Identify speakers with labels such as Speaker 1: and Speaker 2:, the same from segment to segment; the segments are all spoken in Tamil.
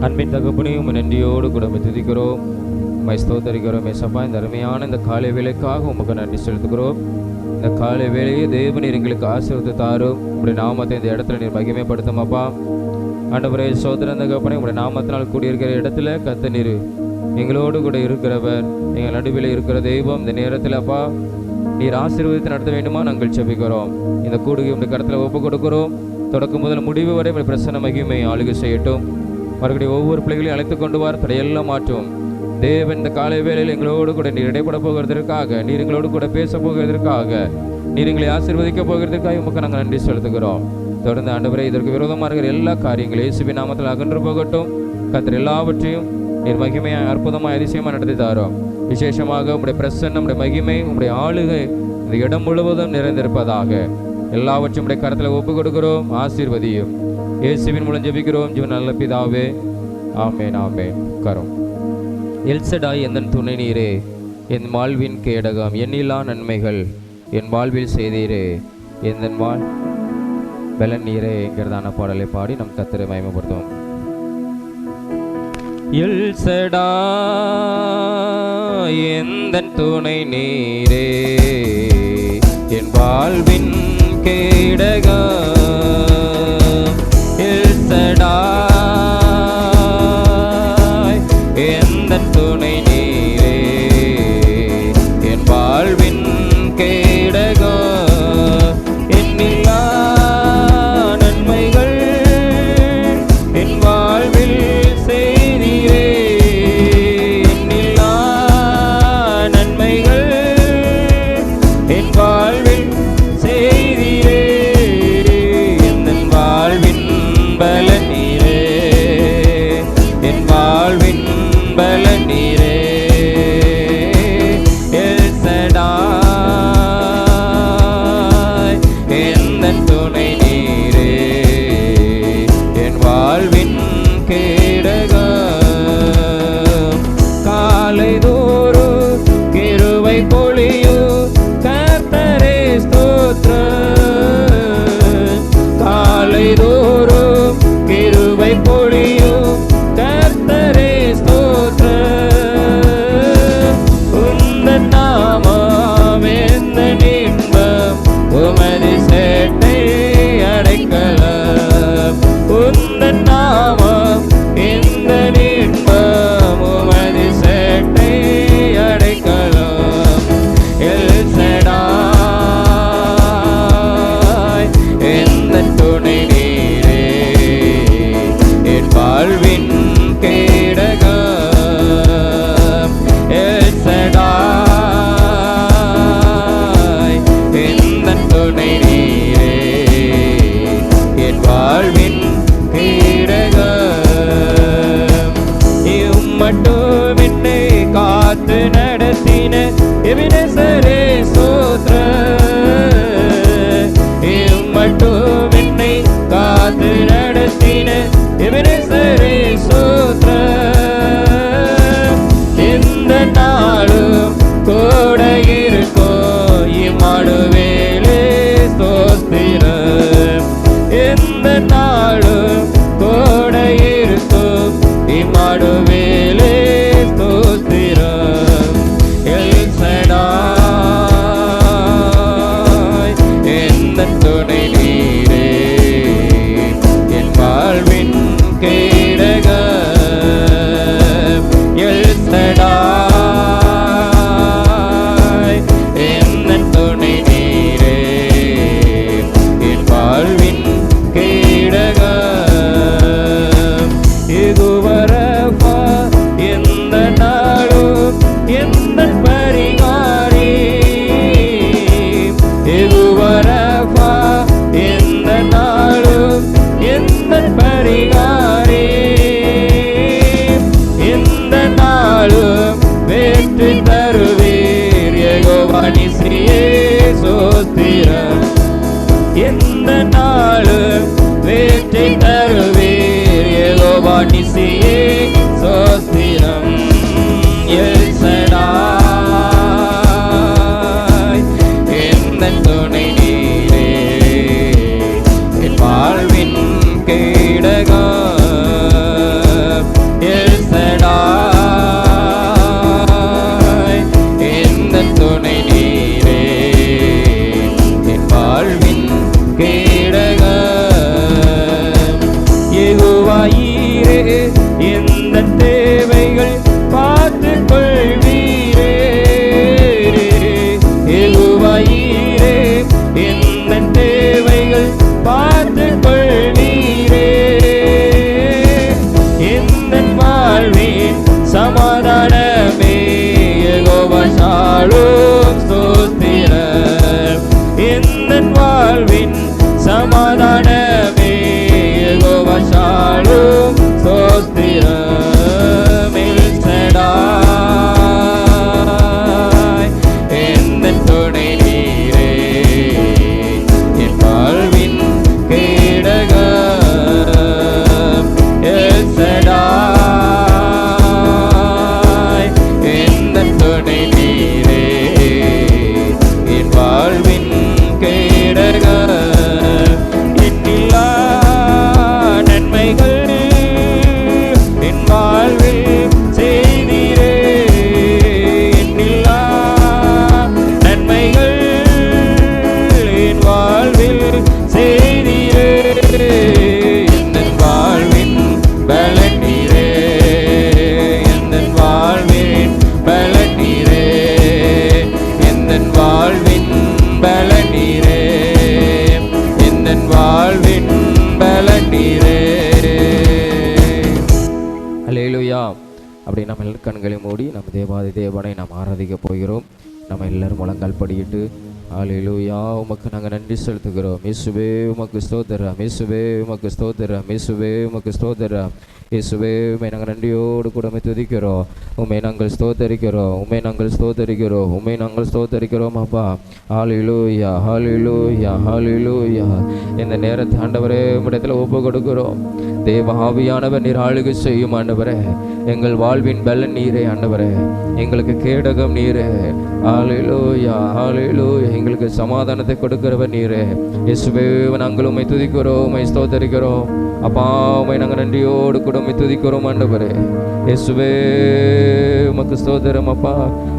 Speaker 1: அன்பின் தகப்பனையும் நன்றியோடு கூட துதிக்கிறோம், ஸ்தோத்தரிக்கிறோம். ஏசப்பா, இந்த அருமையான இந்த காலை வேலைக்காக உமக்கு நன்றி செலுத்துகிறோம். இந்த காலை வேலையை தேவனீர் எங்களுக்கு ஆசீர்வதித்து தாரும். உங்களுடைய நாமத்தை இந்த இடத்துல நீர் மகிமைப்படுத்தும். அப்பா ஆண்டவரே, சோதரன் தகப்பனே, உங்களுடைய நாமத்தினால் கூடியிருக்கிற இடத்துல கத்த நீர் எங்களோடு கூட இருக்கிறவர், எங்கள் நடுவில் இருக்கிற தெய்வம். இந்த நேரத்தில் அப்பா நீர் ஆசீர்வதித்து நடத்த வேண்டுமா நாங்கள் செபிக்கிறோம். இந்த கூடுகை உங்களுடைய கருத்தில் ஒப்பு கொடுக்கிறோம். தொடக்கம் முதல் முடிவு வரை பிரசன்ன மகிமை ஆளுகை செய்யட்டும். மறுபடியும் ஒவ்வொரு பிள்ளைகளையும் அழைத்து கொண்டு வர தடையெல்லாம் மாற்றும். தேவன் இந்த காலை வேளையில் எங்களோடு கூட நீர் இடைப்பட போகிறதற்காக, நீர் எங்களோடு கூட பேச போகிறதற்காக, நீர் எங்களை ஆசீர்வதிக்க போகிறதற்காக உமக்கு நாங்கள் நன்றி செலுத்துகிறோம். தொடர்ந்து ஆண்டவரே, இதற்கு விரோதமாக இருக்கிற எல்லா காரியங்களும் இயேசுவின் நாமத்தில் அகன்று போகட்டும். கர்த்தர் எல்லாவற்றையும் நீர் மகிமையாக அற்புதமாக அதிசயமாக நடத்தி தாரோம். விசேஷமாக உங்களுடைய பிரசன்னம், உங்களுடைய மகிமை, உங்களுடைய ஆளுகை இந்த இடம் முழுவதும் நிறைந்திருப்பதாக. எல்லாவற்றையும் உடைய கரத்தில் ஒப்பு கொடுக்கிறோம். ஆசீர்வதியும் இயேசுவின் மூலம் ஜெபிக்கிறோம் ஜீவன் நல்ல பிதாவே, ஆமேன் ஆமேன். கரம் எல்சடாய் எந்தன் துணை நீரே, என் வாழ்வின் கேடகம், எண்ணில்லா நன்மைகள் என் வாழ்வில் செய்தீரே, எந்தன் வாழ் பலன் நீரே என்கிறதான பாடலை பாடி நம் கர்த்தரை மகிமைப்படுத்துவோம். எல்சடாய் எந்தன் துணை நீரே, என் வாழ்வின் கேடகம், எல்சடாய் எந்தன் துணை நீரே, என் வாழ்வின் கேடகம், எண்ணில்லா நன்மைகள் என் வாழ்வில் செய்தீரே, எண்ணில்லா நன்மைகள் என் வாழ்வில் செய்தீரே, எந்தன் வாழ்வின் பலன் நீரே, என் வாழ்வின் பலன் நீரே, எல்சடாய் எந்தன் துணை நீரே, என் வாழ்வின் கேடகம், காலைதோறும் கிருபை பொழியும் கர்த்தரே ஸ்தோத்திரம், காலைதோறும் கிருபை பொழியும் கர்த்தரே ஸ்தோத்திரம், உந்தன் நாமம் எந்தன் இன்பம், உமது சேட்டை அடைக்கலம், உந்தன் நாமம் எந்தன் இன்பம், உமது சேட்டை அடைக்கலம், எல்சடாய் எந்தன் துணை நீரே, என் வாழ்வின் கேடகம், எல்சடாய் எந்தன் துணை நீரே, என் வாழ்வின் கேடகம், இம்மட்டும் என்னை காத்து நடத்தின எபினேசரே ஸ்தோத்திரம், இம்மட்டும் என்னை காத்து நடத்தின எபினேசரே ஸ்தோத்திரம், இந்த நாளும் கூட இருக்கும் இம்மானுவேலே ஸ்தோத்திரம், இந்த நாளும் கூட இருக்கும் இம்மானுவேலே ஸ்தோத்திரம், எல்சடாய் எந்தன் துணை நீரே, என் வாழ்வின் கேடகம், எல்சடாய் எந்தன் துணை நீரே, என் வாழ்வின் கேடகம், இதுவரப்பா எந்த நாளும் எந்தன் பரிகாரி, இதுவரப்பா எந்த நாளும் எந்தன் பரிகாரி, இந்த நாளும் வெற்றி தருவீர் யெகோவா நிசியே ஸ்தோத்திரம், இந்த நாளும் வெற்றி தருவீர் யெகோவா நிசியே ஸ்தோத்திரம், எல்சடாய் எந்தன் துணை நீரே, என் வாழ்வின் கேடகம், நாம் ஆராதிக்க போகிறோம். நம்ம எல்லாரும் முழங்கால் படியிட்டு ஹல்லேலூயா உமக்கு நாங்கள் நன்றி செலுத்துகிறோம். இயேசுவே உமக்கு ஸ்தோத்திரம், இயேசுவே உமக்கு ஸ்தோத்திரம், இயேசுவே உமக்கு ஸ்தோத்திரம். இயேசுவே உம்மை நாங்கள் நன்றியோடு கூட துதிக்கிறோம். உம்மை நாங்கள் ஸ்தோத்தரிக்கிறோம், உம்மை நாங்கள் ஸ்தோத்தரிக்கிறோம், உம்மை நாங்கள் ஸ்தோத்தரிக்கிறோம் அப்பா. ஹல்லேலூயா ஹல்லேலூயா ஹல்லேலூயா. இந்த நேரத்தை ஆண்டவரே உம்மிடத்தில் ஒப்பு கொடுக்கிறோம். தேவ ஆவியானவர் நீர் ஆளுகை செய்யும் ஆண்டவரே. எங்கள் வாழ்வின் பலன் நீரே ஆண்டவரே, எங்களுக்கு கேடகம் நீரே. ஹல்லேலூயா ஹல்லேலூயா. எங்களுக்கு சமாதானத்தை கொடுக்கிறவர் நீரே. இயேசுவே நாங்கள் உம்மை துதிக்கிறோம், உம்மை ஸ்தோத்தரிக்கிறோம் அப்பா. உம்மை நாங்கள் நன்றியோடு கூட உம்மை துதிக்கிறோம் ஆண்டவரே. இயேசுவே உமக்கு ஸ்தோத்திரம் அப்பா.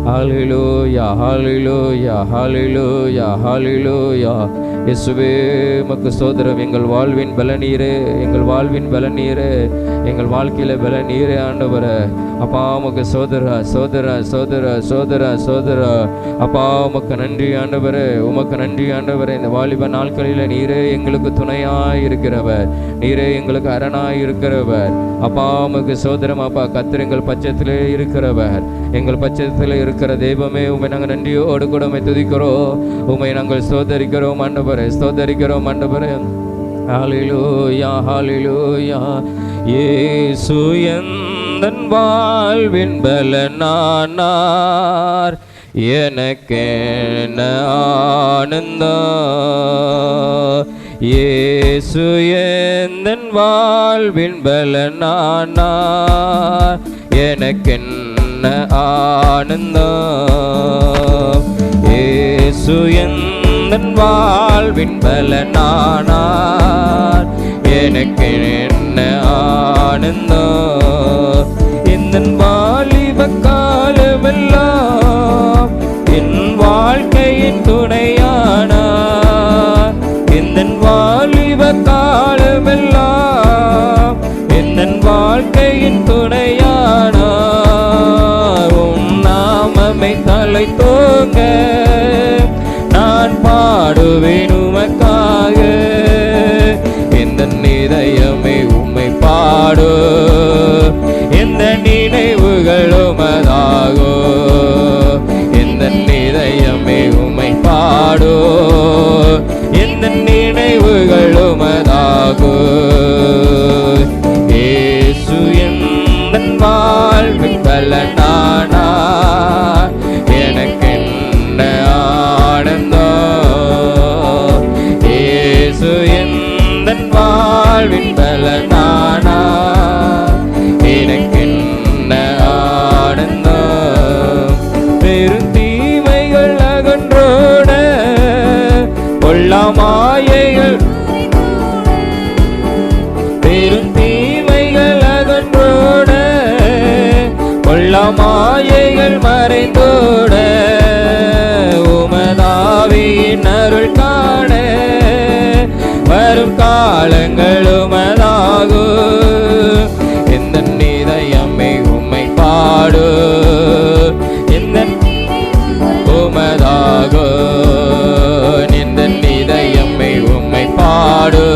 Speaker 1: ஹல்லேலூயா ஹல்லேலூயா ஹல்லேலூயா ஹல்லேலூயா. இயேசுவே உமக்கு ஸ்தோத்திரம். எங்கள் வாழ்வின் பலன் நீரே, எங்கள் வாழ்வின் பலன் நீரே, எங்கள் வாழ்க்கையில பலன் நீரே ஆண்டவரே. அப்பா உமக்கு சோதரா சோதரா சோதரா சோதரா சோதரா அப்பா. உமக்கு நன்றி ஆண்டவரே, உமக்கு நன்றி ஆண்டவரே. இந்த வாலிப நாட்களில் நீரே எங்களுக்கு துணையாய் இருக்கிறவர், நீரே எங்களுக்கு அரணாய் இருக்கிறவர் அப்பா. உமக்கு சோதரம் அப்பா. கர்த்தர் எங்கள் பட்சத்திலே இருக்கிறவர், எங்கள் பட்சத்தில் இருக்கிற தெய்வமே. உம்மை நாங்கள் நன்றியோடு கூட உம்மை துதிக்கிறோம், உம்மை நாங்கள் ஸ்தோத்தரிக்கிறோம் ஆண்டவரே, ஸ்தோத்தரிக்கிறோம் ஆண்டவரே. ஹல்லேலூயா ஹல்லேலூயா. இயேசு எந்தன் வாழ்வின் பலனானார், எனக்கென்ன ஆனந்தம். இயேசு எந்தன் வாழ்வின் பலனானார், எனக்கென்ன ஆனந்தம். இயேசு எந்தன் வாழ்வின் பலனானார், எனக்கென்ன ஆனந்தம். இந்த வாலிப காலமெல்லாம் என் வாழ்க்கையின் துணையானார். இந்த வாலிப காலமெல்லாம் என் வாழ்க்கையின் துணையானார். உம் நாமமை தலை தோங்க நான் பாடுவேன் உமக்காக. இந்த இதயமே உம்மை பாடு, இந்த நினைவுகள் உமதாகோ. இந்த இதயமே உம்மை பாடு, இந்த நினைவுகள் உமதாகோ. இயேசு எந்தன் வாழ்வின் பலனானார், எனக்கென்ன ஆனந்தம். இயேசு எந்தன் வாழ்வின் பலனானார், எனக்கென்ன ஆனந்தம். பெரும் தீமைகள் அகன்றோட கொல்லா மாயைகள், பெரும் தீமைகள் அகன்றோட கொல்லா மாயைகள் மறைந்தோட உமதாவியின் அருள் காண வரும் காலங்கள் உமதாகும். இந்த இதயமே உம்மை பாடு, இந்த உமதாகும். இந்த இதயமே உம்மை பாடு,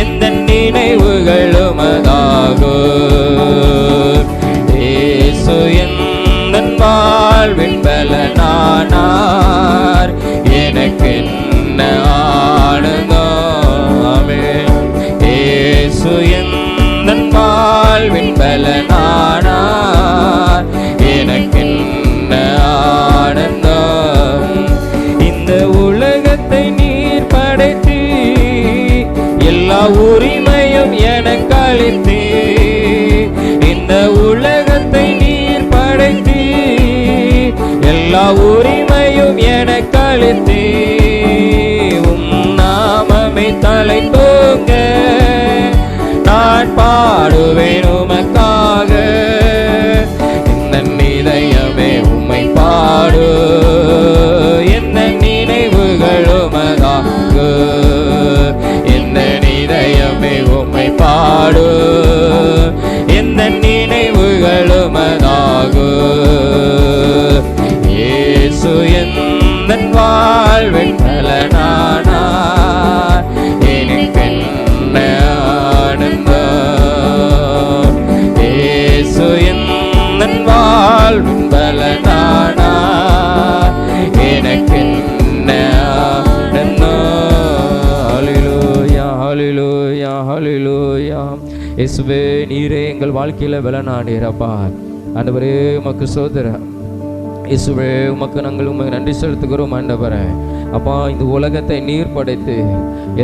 Speaker 1: இந்த நினைவுகள் உமதாகும். இயேசு எந்தன் வாழ்வின் பலனானார், எனக்கென்ன ஆனந்தம். இயேசு எந்தன் வாழ்வின் பலனானார், எனக்கென்ன ஆனந்தம். இந்த உலகத்தை நீர் படைத்து எல்லா உரிமையும் எனக்கு அளித்து. இந்த உலகத்தை நீர் படைத்து எல்லா உரிமையும் எனக்கு அளித்து. உம் நாமமே தலை தோங்க நான் பாடுவேன் உமக்காக. இந்த இதயமே உம்மை பாடு, இந்த நினைவுகள் உமதாகு. இந்த இதயமே உம்மை பாடு, இந்த நினைவுகள் உமதாகு. இயேசு எந்தன் வாழ்வின் பலனானார், எனக்கென்ன ஆனந்தம். இயேசுவே, நீரே எங்கள் வாழ்க்கையில் பலனானீரப்பா. ஆண்டவரே உமக்கு ஸ்தோத்திரம். இயேசுவே, உமக்கு நாங்கள் உமக்கு நன்றி செலுத்துகிறோம் ஆண்டவரே. அப்பா, இந்த உலகத்தை நீர் படைத்து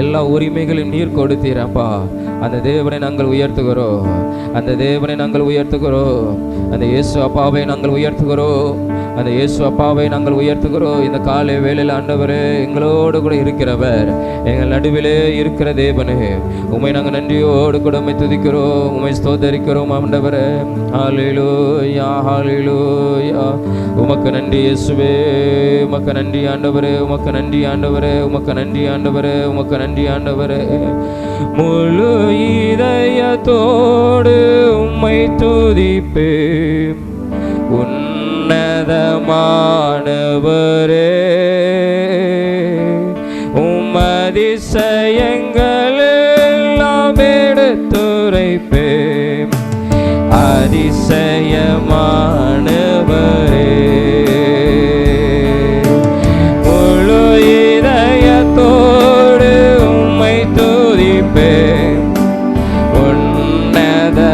Speaker 1: எல்லா உரிமைகளையும் நீர் கொடுத்தீரப்பா. அந்த தேவனை நாங்கள் உயர்த்துகிறோம், அந்த தேவனை நாங்கள் உயர்த்துகிறோம், அந்த இயேசு அப்பாவை நாங்கள் உயர்த்துகிறோம், அந்த இயேசு அப்பாவை நாங்கள் உயர்த்துகிறோம். இந்த காலை வேளையில் ஆண்டவரே, எங்களோடு கூட இருக்கிறவர், எங்கள் நடுவிலே இருக்கிற தேவனே, உம்மை நாங்கள் நன்றியோடு கூட உம்மை துதிக்கிறோம், உம்மை ஸ்தோத்தரிக்கிறோம் ஆண்டவரே. ஹல்லேலூயா, ஹல்லேலூயா. உமக்கு நன்றி இயேசுவே, உமக்கு நன்றி ஆண்டவரே, உமக்கு நன்றி ஆண்டவரே, உமக்கு நன்றி ஆண்டவரே, உமக்கு நன்றி ஆண்டவரே. முழு இதயத்தோடு உம்மை துதிப்பேன், உன்னதமானவரே. அதிசயங்கள் எல்லாம் எடுத்துரைப்பேன், அதிசயமானவரே. முழு இதயத்தோடு உம்மை துதிப்பேன், உன்னதமானவரே.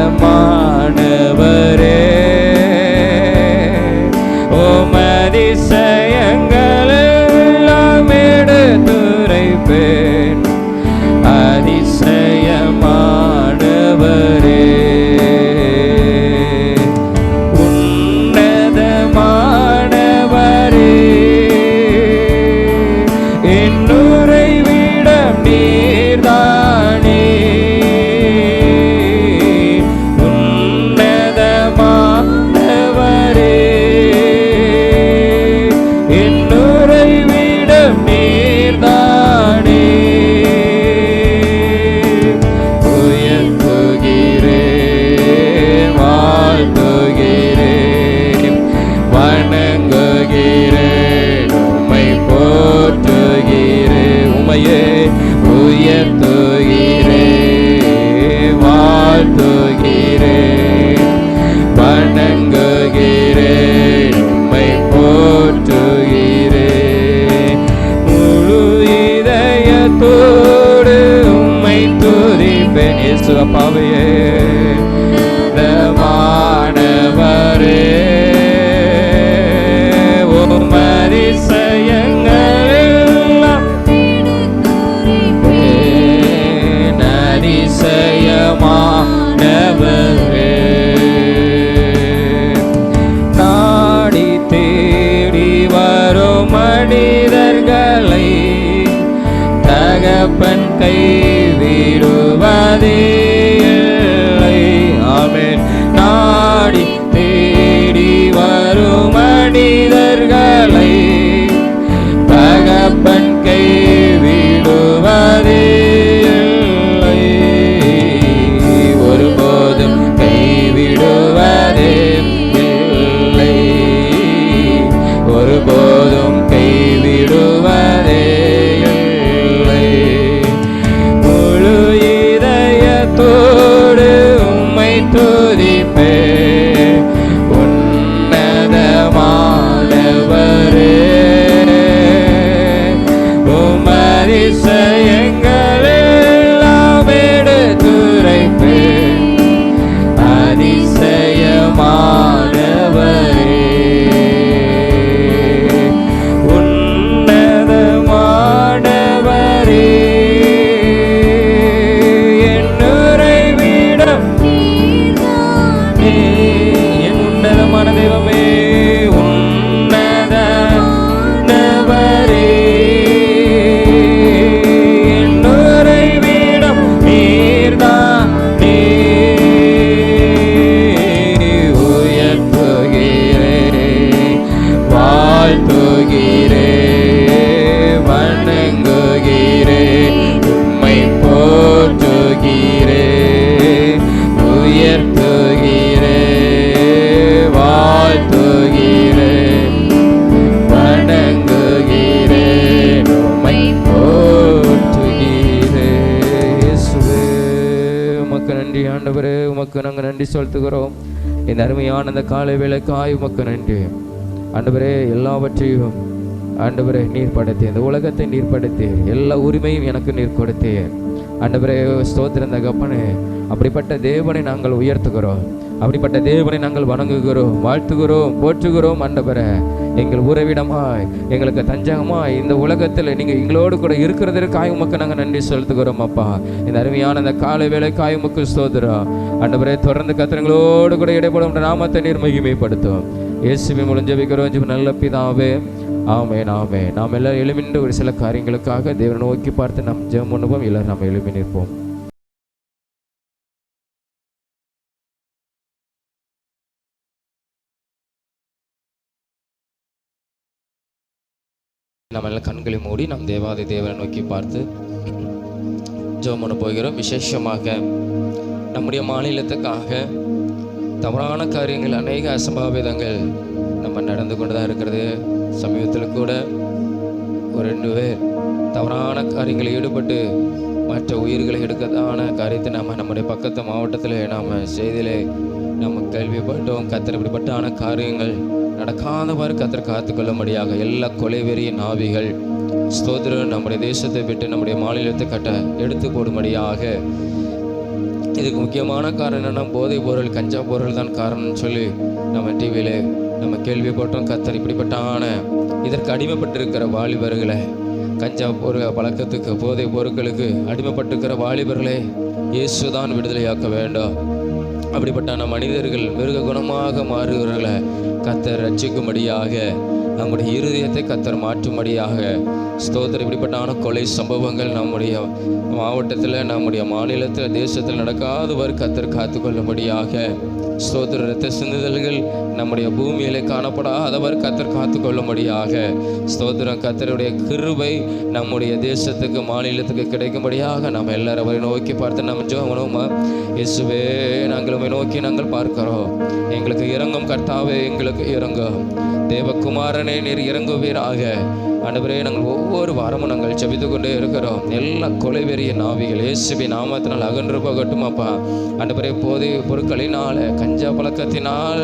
Speaker 1: அதிசயங்கள் எல்லாம் எடுத்துரைப்பேன், அதிசயமானவரே. உன்னதமானவரே, என்னுரை விடம் நீர்தானே. உன்னதமானவரே, என்னுரை விடம் நீர்தானே. உயர்த்துகிறேன், வாழ்த்துகிறேன், வணங்குகிறேன், உம்மை போற்றுகிறேன். உம்மையே உயர்த்துகிறேன், வாழ்த்துகிறேன், வணங்குகிறேன், உம்மை போற்றுகிறேன். முழு இதயத்தோடு உம்மை துதிப்பேன். இயேசு அப்பாவையே, மாணவரே, உம் அதிசயங்கள் எல்லாம் அதிசயமானவரே. நாடி தேடி வரும் மனிதர்களை தகப்பன் கைவிடுவதே இல்லை. ஆமென். நாடி தேடி வரும் மனிதர்களை தகப்பன் கைவிடுவதே இல்லை. ஒருபோதும் கைவிடுவதே இல்லை, ஒருபோதும் கைவிடுவதே இல்லை. முழு இதயத்தோடு உம்மை துதிப்பேன், உன்னதமானவரே. உம் அதிசயங்கள் எல்லாம் எடுத்துரைப்பேன், அதிசயமானவரே. உன்னதமானவரே, என்னுரை விடம் நீர்தானே. என் உன்னதமான தெய்வமே, உன்னதமானவரே, என்னுரை விடம் நீர்தானே. உயர்த்துகிறேன், வாழ்த்துகிறேன், வணங்குகிறேன், உம்மை போற்றுகிறேன். உயர்த்துகிறேன், வாழ்த்துகிறேன், வணங்குகிறேன், உம்மை போற்றுகிறேன். இயேசுவே, உமக்கு நன்றி ஆண்டவரே, உமக்கு நாங்கள் நன்றி செலுத்துகிறோம். இந்த அருமையான அந்த காலை வேளைக்காய் உமக்கு நன்றி ஆண்டவரே. எல்லாவற்றையும் ஆண்டவரே நீர் படைத்தீர், இந்த உலகத்தை நீர் படைத்தீர், எல்லா உரிமையும் எனக்கு நீர் கொடுத்தீர் ஆண்டவரே. ஸ்தோத்திரம் தகப்பனே. அப்படிப்பட்ட தேவனை நாங்கள் உயர்த்துகிறோம், அப்படிப்பட்ட தேவனை நாங்கள் வணங்குகிறோம், வாழ்த்துகிறோம், போற்றுகிறோம். ஆண்டவரே, எங்கள் உறவிடமாய், எங்களுக்கு தஞ்சகமாய் இந்த உலகத்தில் நீங்கள் எங்களோடு கூட இருக்கிறதற்காக உமக்கு நாங்கள் நன்றி செலுத்துகிறோம் அப்பா. இந்த அருமையான இந்த காலை வேளைக்காய் உமக்கு ஸ்தோத்திரம். ஆண்டவரே, தொடர்ந்து கத்திரங்களோடு கூட இடைப்படும் நாமத்தை நீர் மகிமைப்படுத்தும். இயேசுவின் மூலம் ஜெபிக்கிறோம் நல்ல பிதாவே, ஆமென், ஆமென். நாம் எல்லாரும் எழுமின்ற ஒரு சில காரியங்களுக்காக தேவனை நோக்கி பார்த்து நாம் ஜெபம் பண்ணுவோம். எல்லாரும் நாம் எழுப்பி நிற்போம். நம்ம எல்லாம் கண்களை மூடி நாம் தேவாதி தேவனை நோக்கி பார்த்து ஜெபம் பண்ண போகிறோம். விசேஷமாக நம்முடைய மாநிலத்துக்காக தவறான காரியங்கள், அநேக அசம்பாவிதங்கள் நம்ம நடந்து கொண்டு தான் இருக்கிறது. சமீபத்தில் கூட ஒரு 2 பேர் தவறான காரியங்களில் ஈடுபட்டு மற்ற உயிர்களை எடுக்கத்தான காரியத்தை நம்முடைய பக்கத்து மாவட்டத்தில் நாம் செய்தியிலே நம்ம கேள்விப்பட்டோம். கத்தர் இப்படிப்பட்டான காரியங்கள் நடக்காதவாறு கத்தர் காத்துக்கொள்ளும்படியாக எல்லா கொலைவெறிய நாவிகள் ஸ்தோத்திரம் நம்முடைய தேசத்தை விட்டு நம்முடைய மாநிலத்தை எடுத்து போடும்படியாக. இதுக்கு முக்கியமான காரணம் என்னென்னா, போதைப் பொருள், கஞ்சா பொருள் தான் காரணம்னு சொல்லி நம்ம டிவியில் நம்ம கேள்விப்பட்டோம். கத்தர் இப்படிப்பட்டான இதற்கு அடிமைப்பட்டிருக்கிற வாலிபர்களை, கஞ்சா பொருள் பழக்கத்துக்கு, போதைப் பொருட்களுக்கு அடிமைப்பட்டிருக்கிற வாலிபர்களை இயேசுதான் விடுதலையாக்க வேண்டும். அப்படிப்பட்டான மனிதர்கள் மிருக குணமாக மாறுகிறவர்களை கத்தர் ரட்சிக்கும்படியாக, நம்முடைய இருதயத்தை கத்தர் மாற்றும்படியாக. ஸ்தோத்திரம். இப்படிப்பட்டான கொலை சம்பவங்கள் நம்முடைய மாவட்டத்தில், நம்முடைய மாநிலத்தில், தேசத்தில் நடக்காதவர் கத்தர் காத்துக்கொள்ளும்படியாக. ஸ்தோத்திர. இரத்த சிந்துதல்கள் நம்முடைய பூமியிலே காணப்படாதவர் கத்தர் காத்துக்கொள்ளும்படியாக. ஸ்தோத்திரம். கத்தருடைய கிருபை நம்முடைய தேசத்துக்கு, மாநிலத்துக்கு கிடைக்கும்படியாக நாம் எல்லாரும் அவரை நோக்கி பார்த்து நம்ம ஜெபம்மா. இயேசுவே, நாங்கள் உம்மை நோக்கி நாங்கள் பார்க்கிறோம். எங்களுக்கு இறங்கும் கர்த்தாவே, எங்களுக்கு இறங்கும். தேவகுமாரனே, நீர் இறங்குவீராக. ஆண்டவரே, நாங்கள் ஒவ்வொரு வாரமும் நாங்கள் ஜெபித்து கொண்டே இருக்கிறோம். எல்லா கொலைவெறிய நாவிகள் இயேசுவின் நாமத்தினால் அகன்று போகட்டும் அப்பா. ஆண்டவரே, போதை பொருட்களினால, கஞ்சா பழக்கத்தினால,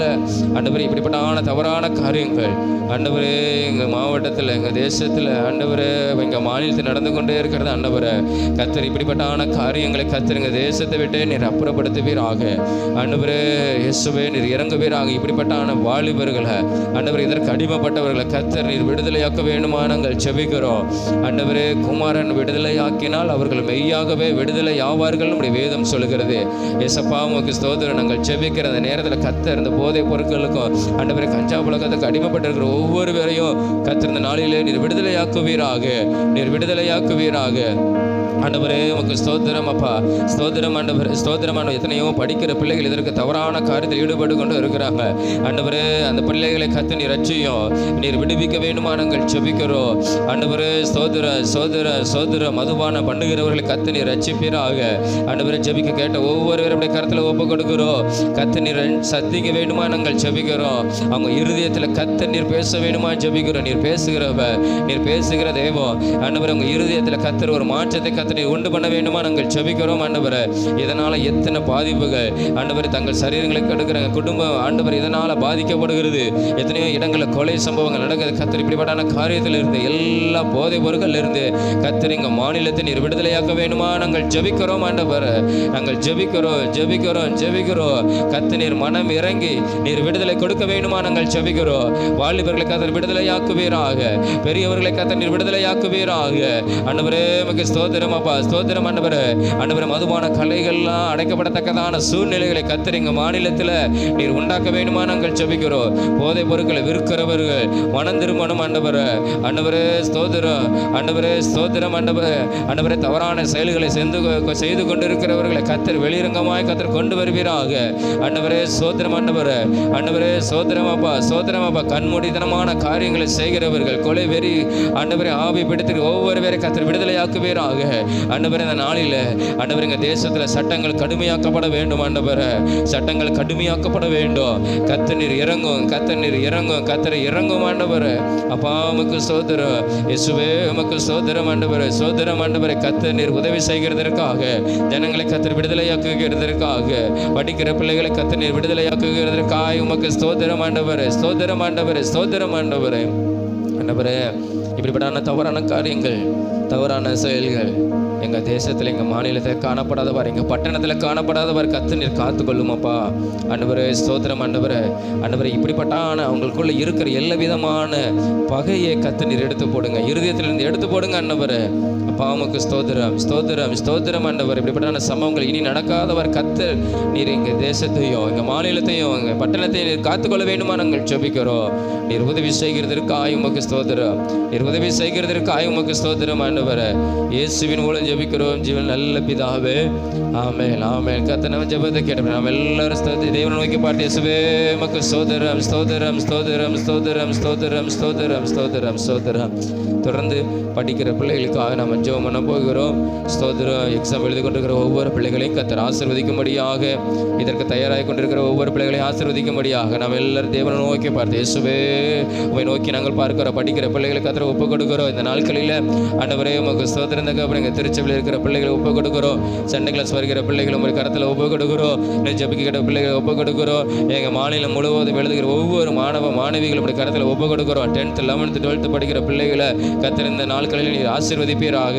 Speaker 1: ஆண்டவரே, இப்படிப்பட்டான தவறான காரியங்கள் ஆண்டவரே எங்கள் மாவட்டத்தில், எங்கள் தேசத்தில், ஆண்டவரே எங்கள் மாநிலத்தில் நடந்து கொண்டே இருக்கிறது. ஆண்டவரே, கத்தர் இப்படிப்பட்டான காரியங்களை கத்தர் எங்கள் தேசத்தை விட்டு நீர் அப்புறப்படுத்துவீராக. ஆண்டவரே இயேசுவே, நீர் இறங்குவீராக. இப்படிப்பட்டான வாலிபர்களை ஆண்டவரே, இதற்கு அடிமைப்பட்டவர்களை கத்தர் நீர் விடுதலையாக்க வேண்டுமா நாங்கள் ஜெபிக்கிறோம். ஆண்டவரே, குமாரன் விடுதலையாக்கினால் அவர்கள் மெய்யாகவே விடுதலை ஆவார்கள் நம்முடைய வேதம் சொல்லுகிறது. ஏசப்பா, உமக்கு ஸ்தோத்திரம். நாங்கள் ஜெபிக்கிற அந்த நேரத்தில் கத்தர் இந்த போதைப் பொருட்களுக்கும் ஆண்டவரே கஞ்சா பழக்கத்துக்கு அடிமைப்பட்டிருக்கிற ஒவ்வொருவரையும் கத்தர் இந்த நாளிலே நீர் விடுதலையாக்குவீராக, நீர் விடுதலையாக்குவீராக. ஆண்டவரே, உமக்கு ஸ்தோத்திரம் அப்பா. ஸ்தோத்திரம் ஆண்டவரே, ஸ்தோத்திரம் ஆண்டவர். எத்தனையோ படிக்கிற பிள்ளைகள் இதற்கு தவறான காரியத்தில் ஈடுபட்டு கொண்டு இருக்கிறாங்க. ஆண்டவரே, அந்த பிள்ளைகளை கத்து நீர் ரட்சியும், நீர் விடுவிக்க வேண்டுமா நாங்கள் ஜெபிக்கிறோம். ஆண்டவரே, ஸ்தோத்திர ஸ்தோத்திர ஸ்தோத்திர. மதுபான பண்ணுகிறவர்களை கத்து நீர் ரட்சிப்பீராக. ஆண்டவரே, ஜெபிக்க கேட்ட ஒவ்வொருவருடைய கருத்தில் ஒப்பு கொடுக்கிறோம். கத்து நீர் சத்திக்க வேண்டுமா நாங்கள் ஜெபிக்கிறோம். அவங்க இருதயத்தில் கத்து நீர் பேச வேண்டுமா ஜெபிக்கிறோம். நீர் பேசுகிறவ, நீர் பேசுகிற தெய்வம். ஆண்டவரே, உங்க இருதயத்தில் கத்தர் ஒரு மாற்றத்தை கத்தனை உண்டு பண்ண வேண்டுமா நாங்கள் ஜெபிக்கிறோம். ஆண்டவரே, இதனால எத்தனை பாதிப்புகள் ஆண்டவரே தங்கள் சரீரங்களுக்கு எடுக்கிறாங்க, குடும்பம் ஆண்டவர் இதனால பாதிக்கப்படுகிறது. எத்தனையோ இடங்களில் கொலை சம்பவங்கள் நடக்குது. கத்தர் இப்படிப்பட்டான காரியத்தில் இருந்து, எல்லா போதைப் பொருட்கள் இருந்து கத்தர் எங்கள் மாநிலத்தை நீர் விடுதலையாக்க வேண்டுமா நாங்கள் ஜெபிக்கிறோம். ஆண்டவர், நாங்கள் ஜெபிக்கிறோம் ஜெபிக்கிறோம் ஜெபிக்கிறோம். கத்து நீர் மனம் இறங்கி நீர் விடுதலை கொடுக்க வேண்டுமா நாங்கள் ஜெபிக்கிறோம். வாலிபர்களை கத்தர் விடுதலையாக்குவீராக, பெரியவர்களை கத்தர் நீர் விடுதலையாக்குவீராக. ஆண்டவரே, உமக்கு ஸ்தோத்திரம் அப்பா. ஸ்தோத்திரம் ஆண்டவரே. ஆண்டவரே, மதுபான கலைகள்லாம் அடைக்கப்படத்தக்கதான சூழ்நிலைகளை கத்தர் எங்கள் மாநிலத்தில் நீர் உண்டாக்க வேண்டுமா நாங்கள் ஜெபிக்கிறோம். போதைப் பொருட்களை விற்கிறவர்கள் மனம் திரும்பணும் ஆண்டவரே. ஆண்டவரே, ஸ்தோத்திரம் ஆண்டவரே, ஸ்தோத்திரம் ஆண்டவரே. ஆண்டவரே, தவறான செயல்களை செய்து கொண்டிருக்கிறவர்களை கத்தர் வெளிரங்கமாய் கத்தர் கொண்டு வருவீராக. ஆண்டவரே, ஸ்தோத்திரம் ஆண்டவரே. ஆண்டவரே, ஸ்தோத்திரம் அப்பா. ஸ்தோத்திரம் அப்பா. கண்மூடித்தனமான காரியங்களை செய்கிறவர்கள், கொலை வெறி ஆண்டவரே ஆவி பிடித்து ஒவ்வொருவரை கத்தர் விடுதலையாக்குவீராக. ஆண்டவரே, இந்த நாளில் ஆண்டவரே எங்கள் தேசத்தில் சட்டங்கள் கடுமையாக்கப்பட வேண்டும். ஆண்டவரே, சட்டங்கள் கடுமையாக்கப்பட வேண்டும். கத்தர் நீர் இறங்கும், கத்தர் நீர் இறங்கும், கத்தரை இறங்கும் ஆண்டவரே. அப்பா, உமக்கு ஸ்தோத்திரம். இயேசுவே, உமக்கு ஸ்தோத்திரம் ஆண்டவரே. ஸ்தோத்திரம் ஆண்டவரே. கத்தர் நீர் உதவி செய்கிறதற்காக, ஜனங்களை கத்தர் விடுதலையாக்குகிறதற்காக, படிக்கிற பிள்ளைகளை கத்தர் நீர் விடுதலையாக்குகிறதற்காக உமக்கு ஸ்தோத்திரம் ஆண்டவரே. ஸ்தோத்திரம் ஆண்டவரே. ஸ்தோத்திரம் ஆண்டவரே. ஆண்டவரே, இப்படிப்பட்டான தவறான காரியங்கள், தவறான செயல்கள் எங்கள் தேசத்தில், எங்கள் மாநிலத்தில் காணப்படாதவர், எங்கள் பட்டணத்தில் காணப்படாதவர் கர்த்தர் நீர் காத்துக்கொள்ளுமாப்பா. ஆண்டவரே ஸ்தோத்திரம். ஆண்டவரே, இப்படிப்பட்டான அவங்களுக்குள்ள இருக்கிற எல்லா விதமான பகையை கர்த்தர் நீர் எடுத்து போடுங்க, இருதயத்திலிருந்து எடுத்து போடுங்க. ஆண்டவரே அப்பா, உமக்கு ஸ்தோத்திரம், ஸ்தோத்திரம், ஸ்தோத்திரம். ஆண்டவர், இப்படிப்பட்டான சம்பவங்கள் இனி நடக்காதவர் கர்த்தர் நீர் எங்கள் தேசத்தையும், எங்கள் மாநிலத்தையும், எங்கள் பட்டணத்தையும் நீர் காத்துக்கொள்ள வேண்டுமா நாங்கள் ஜெபிக்கிறோம். நீர் உதவி செய்கிறதற்காக உமக்கு ஸ்தோத்திரம், நீர் உதவி செய்கிறதற்காக உமக்கு ஸ்தோத்திரம். ஆண்டவரே, இயேசுவின் மூலம் ஜெபிக்கிறோம் ஜீவன் நல்ல பிதாவே. ஆமென், ஆமென். கர்த்தர் நம்ம ஜெபத்தை கேட்டோம். நாம் எல்லாரும் தேவனை நோக்கி பாட்டு, இயேசுவே உமக்கு ஸ்தோத்திரம், ஸ்தோத்திரம், ஸ்தோத்திரம், ஸ்தோத்திரம், ஸ்தோத்திரம், ஸ்தோத்திரம், ஸ்தோத்திரம், ஸ்தோத்திரம். தொடர்ந்து படிக்கிற பிள்ளைகளுக்காக நாம் ஜெபம் பண்ண போகிறோம். ஸ்தோத்திரம். எக்ஸாம் எழுதி கொண்டிருக்கிற ஒவ்வொரு பிள்ளைகளையும் கர்த்தர் ஆசீர்வதிக்கும்படியாக, இதற்கு தயாராகி கொண்டிருக்கிற ஒவ்வொரு பிள்ளைகளையும் ஆசீர்வதிக்கும்படியாக நாம் எல்லாரும் தேவனை நோக்கி பார்த்து, இயேசுவே உம்மை நோக்கி நாங்கள் பார்க்கிறோம். படிக்கிற பிள்ளைகளை கர்த்தர் ஒப்புக் கொடுக்கிறோம். இந்த நாட்களில் ஆண்டவரே உமக்கு ஸ்தோத்திரம். அப்புறம் எங்கள் திருச்சபையில் இருக்கிற பிள்ளைகளை ஒப்புக் கொடுக்கிறோம். சண்டே கிளாஸ் வருகிற பிள்ளைகளை உங்கள் கரத்தில் ஒப்புக் கொடுக்கிறோம். ஜெபிக்கிற பிள்ளைகளை ஒப்புக் கொடுக்கிறோம். எங்கள் மாநிலம் முழுவதும் எழுதுகிற ஒவ்வொரு மாணவ மாணவிகளும் உடைய கரத்தில் ஒப்புக் கொடுக்கிறோம். 10th 11th 12th படிக்கிற பிள்ளைகளை கர்த்தர் இந்த நாட்களில் நீர் ஆசீர்வதிப்பீராக.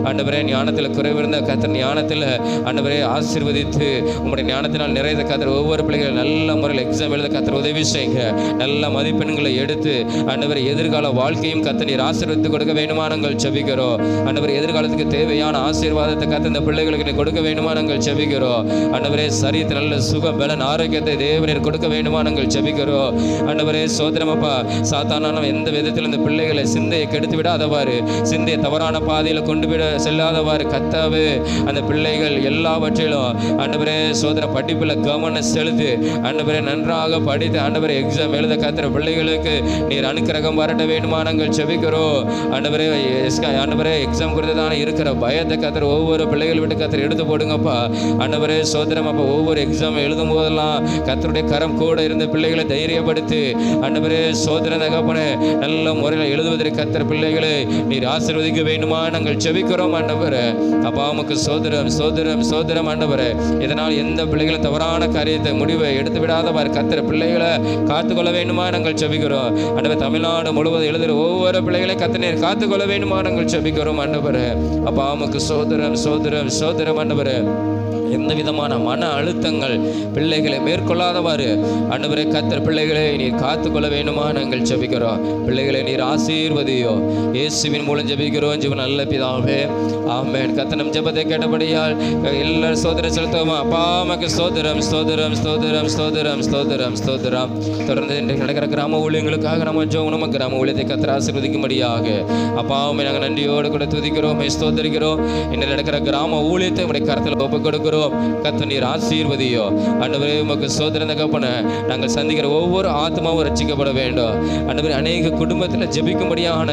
Speaker 1: ஆண்டவரே, ஞானத்தில் குறைவிருந்த கர்த்தர் ஞானத்தில் ஆண்டவரே ஆசீர்வதித்து உங்களுடைய ஞானத்தினால் நிறைந்த கர்த்தர் ஒவ்வொரு பிள்ளைகளும் நல்ல முறையில் எக்ஸாம் எழுத கர்த்தர் உதவி செய்யுங்க. நல்ல மதிப்பெண்களை எடுத்து ஆண்டவரே எதிர்கால வாழ்க்கையும் கர்த்தர் நீர் ஆசீர்வதித்து கொடுக்க வேண்டுமா நாங்கள் ஜெபிக்கிறோம். ஆண்டவரே, எதிர்காலத்துக்கு தேவையான ஆசீர்வாதத்தை கர்த்தர் இந்த பிள்ளைகளுக்கு கொடுக்க வேண்டுமா நாங்கள் ஜெபிக்கிறோம். ஆண்டவரே, சரீரத்தில் நல்ல சுகம் பலன் ஆரோக்கியத்தை தேவனீர் கொடுக்க வேண்டுமா நாங்கள் ஜெபிக்கிறோம். ஆண்டவரே சோதரமப்பா, சாத்தானான எந்த விதத்தில் இந்த பிள்ளைகளை சிந்தையை கெடுத்து விடாதவாறு, சிந்தையை தவறான பாதையில் கொண்டு விட செல்லாதவாறு கர்த்தாவே அந்த பிள்ளைகள் எல்லாவற்றிலும் ஆண்டவரே சோதர படிப்பில் கவனம் செலுத்தி ஆண்டவரே நன்றாக படித்து ஆண்டவரே எக்ஸாம் எழுத கர்த்தர் பிள்ளைகளுக்கு நீர் அனுக்கிரகம் வரட்ட வேண்டுமா நாங்கள் ஜெபிக்கிறோம். ஆண்டவரே, ஆண்டவரே எக்ஸாம் குறித்து தானே இருக்கிற பயத்தை கர்த்தர் ஒவ்வொரு பிள்ளைகள் விட்டு கர்த்தர் எடுத்து போடுங்கப்பா. ஆண்டவரே சோதரம் அப்போ ஒவ்வொரு எக்ஸாம் எழுதும் போதெல்லாம் கர்த்தருடைய கரம் கூட இருந்த பிள்ளைகளை தைரியப்படுத்தி ஆண்டவரே சோதர தகப்பனே நல்ல முறையில் எழுதுவதற்கு கர்த்தர் பிள்ளைகளை நீர் ஆசீர்வதிக்க வேண்டுமா நாங்கள் ஜெபிக்கிறோம். ஆண்டவரே அப்பா, உமக்கு சோதரம், சோதரம், சோதரம். ஆண்டவரே, இதனால் எந்த பிள்ளைகளும் தவறான காரியத்தை முடிவை எடுத்து விடாதவாறு கர்த்தர் பிள்ளைகளை காத்துக்கொள்ள வேண்டுமா நாங்கள் ஜெபிக்கிறோம். ஆண்டவரே, தமிழ்நாடு முழுவதும் எழுதுகிற ஒவ்வொரு பிள்ளைகளை கர்த்தர் நீர் காத்துக்கொள்ள வேண்டுமா நாங்கள் ஜெபிக்கிறோம். ஆண்டவரே அப்பா, உமக்கு சோதரம், சோதரம், சோதரம். ஆண்டவரே, எந்த விதமான மன அழுத்தங்கள் பிள்ளைகளை மேற்கொள்ளாதவாறு ஆண்டவரே கர்த்தர் பிள்ளைகளை நீர் காத்துக்கொள்ள வேண்டுமா நாங்கள் ஜெபிக்கிறோம். பிள்ளைகளை நீர் ஆசீர்வதியோ, இயேசுவின் மூலம் ஜெபிக்கிறோம் ஜீவன் நல்ல பிதாவே. ஆமென். கர்த்தர் நம் ஜெபத்தை கேட்டபடியால் எல்லாரும் சோதரம் செலுத்துவோமா. அப்பா, உமக்கு ஸ்தோத்திரம், ஸ்தோத்திரம், ஸ்தோத்திரம், ஸ்தோத்திரம், ஸ்தோத்திரம், ஸ்தோத்திரம். தொடர்ந்து இன்றைக்கு நடக்கிற கிராம ஊழியங்களுக்காக நம்ம ஜெபம், நம்ம கிராம ஊழியத்தை கர்த்தர் ஆசீர்வதிக்கும்படியாக அப்பா உம்மை நாங்கள் நன்றியோடு கூட துதிக்கிறோம், ஸ்தோத்திரிக்கிறோம். இன்றைக்கு நடக்கிற கிராம ஊழியத்தை உடைய கரத்தில் ஒப்புக் கொடுக்கிறோம். கர்த்தர் நீர் ஆசீர்வதியோ. ஆண்டவரே, உமக்கு ஸ்தோத்திரம் தகப்பனே. நாங்கள் சந்திக்கிற ஒவ்வொரு ஆத்மாவும் ரட்சிக்கப்பட வேண்டும். ஆண்டவரே, அநேக குடும்பத்தில் ஜெபிக்கும்படியான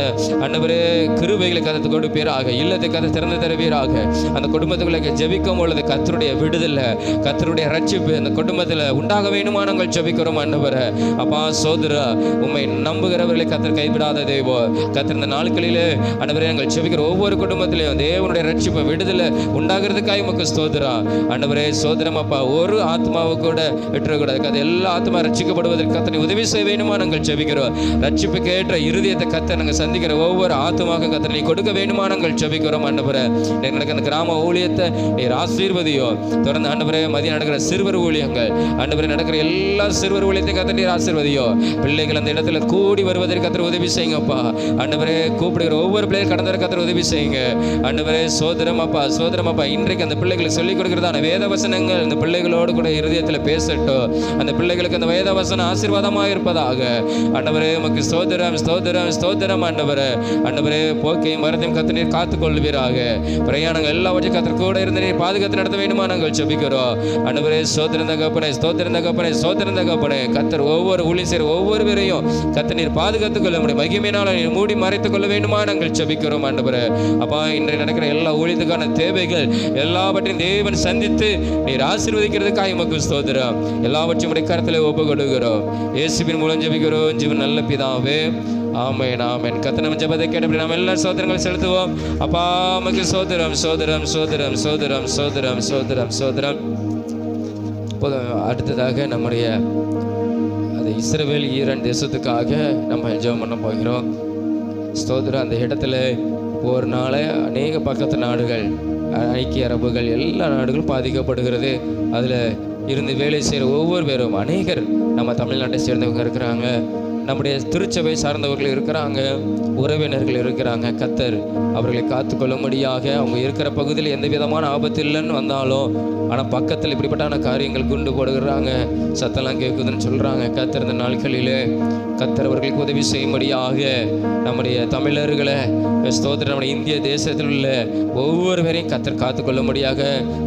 Speaker 1: ஆண்டவரே கிருபைகளை கர்த்தர் கொடுப்பீராக, இல்லத்தை கர்த்தர் திறந்து தருவீராக. அந்த குடும்பத்துக்குள்ள ஜெபிக்கும் பொழுது கர்த்தருடைய விடுதலை, கர்த்தருடைய ரட்சிப்பு அந்த குடும்பத்தில் உண்டாக வேண்டுமா நாங்கள் ஜெபிக்கிறோம். ஆண்டவரே அப்பா சோதரா, உம்மை நம்புகிறவர்களை கர்த்தர் கைவிடாத தெய்வோ. கர்த்தர் இந்த நாட்களிலே ஆண்டவரே நாங்கள் ஜெபிக்கிற ஒவ்வொரு குடும்பத்திலையும் தேவனுடைய ரட்சிப்பு விடுதலை உண்டாகிறதுக்காக உமக்கு ஸ்தோத்திரம். ஆண்டவரே சோதரம் அப்பா, ஒரு ஆத்மாவை கூட விட்டுறக்கூடாது. அது எல்லா ஆத்மா ரட்சிக்கப்படுவதற்கு கர்த்தர் உதவி செய்ய வேண்டுமா நாங்கள் ஜெபிக்கிறோம். ரட்சிப்புக்கு ஏற்ற இருதயத்தை கர்த்தர் நாங்கள் சந்திக்கிற ஒவ்வொரு ஆத்மாவுக்கும் கர்த்தர் நீ கொடுக்க வேண்டுமா நாங்கள் ஜெபிக்கிறோம். ஆண்டவரே, எனக்கு அந்த கிராம ஊழியத்தை நீர் ஆசீர்வதியோ. தொடர்ந்து ஆண்டவரே மதியம் நடக்கிற சிறுவர் ஊழியங்கள், ஆண்டவரே நடக்கிற எல்லா சிறுவர் ஊழியத்தையும் கர்த்தர் நீர் ஆசீர்வதியோ. பிள்ளைகள் அந்த இடத்துல கூடி வருவதற்கு கர்த்தர் உதவி செய்யுங்கப்பா. ஆண்டவரே, கூப்பிடுகிற ஒவ்வொரு பிள்ளைகள் கடந்த கர்த்தர் உதவி செய்யுங்க. ஆண்டவரே சோதரம் அப்பா, சோதரம் அப்பா, இன்றைக்கு அந்த பிள்ளைகளுக்கு சொல்லிக் கொடுக்கிறதான வேத வசனங்கள் அந்த பிள்ளைகளோடு கூட இருதயத்தில் பேசட்டும். அந்த பிள்ளைகளுக்கு அந்த வேத வசனம் ஆசீர்வாதமாக இருப்பதாக. ஆண்டவரே உமக்கு ஸ்தோத்திரம், ஸ்தோத்திரம், ஸ்தோத்திரம். ஆண்டவரே, ஆண்டவரே போக்கையும் வரத்தையும் கர்த்தர் நீர் காத்துக்கொள்வீராக. பிரயாணங்கள் எல்லாவற்றையும் கர்த்தர் கூட இருந்து நீர் பாதுகாத்து நடத்த வேண்டுமா நாங்கள் ஜெபிக்கிறோம். ஆண்டவரே ஸ்தோத்திரம் தகப்பனே, ஸ்தோத்திரம் தகப்பனே, ஸ்தோத்திரம் தகப்பனே. கர்த்தர் ஒவ்வொரு ஊழியம் செய்கிற ஒவ்வொரு பேரையும் கர்த்தர் நீர் பாதுகாத்துக் கொள்ள முடியும் மகிமையினால் நீர் மூடி மறைத்துக் கொள்ள வேண்டுமா நாங்கள் ஜெபிக்கிறோம். ஆண்டவரே அப்பா, இன்றைய நடக்கிற எல்லா ஊழியத்துக்கான தேவைகள் எல்லாவற்றையும் தேவன் சந்தித்து நீர் ஆசீர்வதிக்கிறதுக்காக உமக்கு ஸ்தோத்திரம். எல்லாவற்றையும் உடைய கரத்தில் ஒப்புக் கொடுக்கிறோம். இயேசுவின் மூலம் ஜெபிக்கிறோம் ஜீவன் நல்ல பிதாவே. ஆமென், ஆமென். கர்த்தர் நம்ம ஜெபத்தை கேட்டபடி நாம் எல்லா சோதரங்கள் செலுத்துவோம். அப்பா உமக்கு ஸ்தோத்திரம், ஸ்தோத்திரம், ஸ்தோத்திரம், ஸ்தோத்திரம், ஸ்தோத்திரம், ஸ்தோத்திரம், ஸ்தோத்திரம். அடுத்ததாக நம்முடைய அது இஸ்ரவேல் ஈரான் தேசத்துக்காக நம்ம ஜெபம் பண்ண போகிறோம். ஸ்தோத்திரம். அந்த இடத்துல ஒரு நாளே அநேக பக்கத்து நாடுகள், ஐக்கிய அரபுகள், எல்லா நாடுகளும் பாதிக்கப்படுகிறது. அதில் இருந்து வேலை செய்கிற ஒவ்வொரு பேரும் அநேகர் நம்ம தமிழ்நாட்டை சேர்ந்தவங்க இருக்கிறாங்க, நம்முடைய திருச்சபை சார்ந்தவர்கள் இருக்கிறாங்க, உறவினர்கள் இருக்கிறாங்க. கர்த்தர் அவர்களை காத்துக்கொள்ளும்படியாக, அவங்க இருக்கிற பகுதியில் எந்த விதமான ஆபத்து இல்லைன்னு வந்தாலும், ஆனால் பக்கத்தில் இப்படிப்பட்டான காரியங்கள் குண்டு போடுகிறாங்க, சத்தெல்லாம் கேட்குதுன்னு சொல்கிறாங்க. கர்த்தர் இந்த நாட்களிலே கர்த்தர் அவர்களுக்கு உதவி செய்யும்படியாக நம்முடைய தமிழர்களை ஸ்தோத்திரம், நம்முடைய இந்திய தேசத்தில் உள்ள ஒவ்வொருவரையும் கர்த்தர் காத்துக்கொள்ளும்படியாக,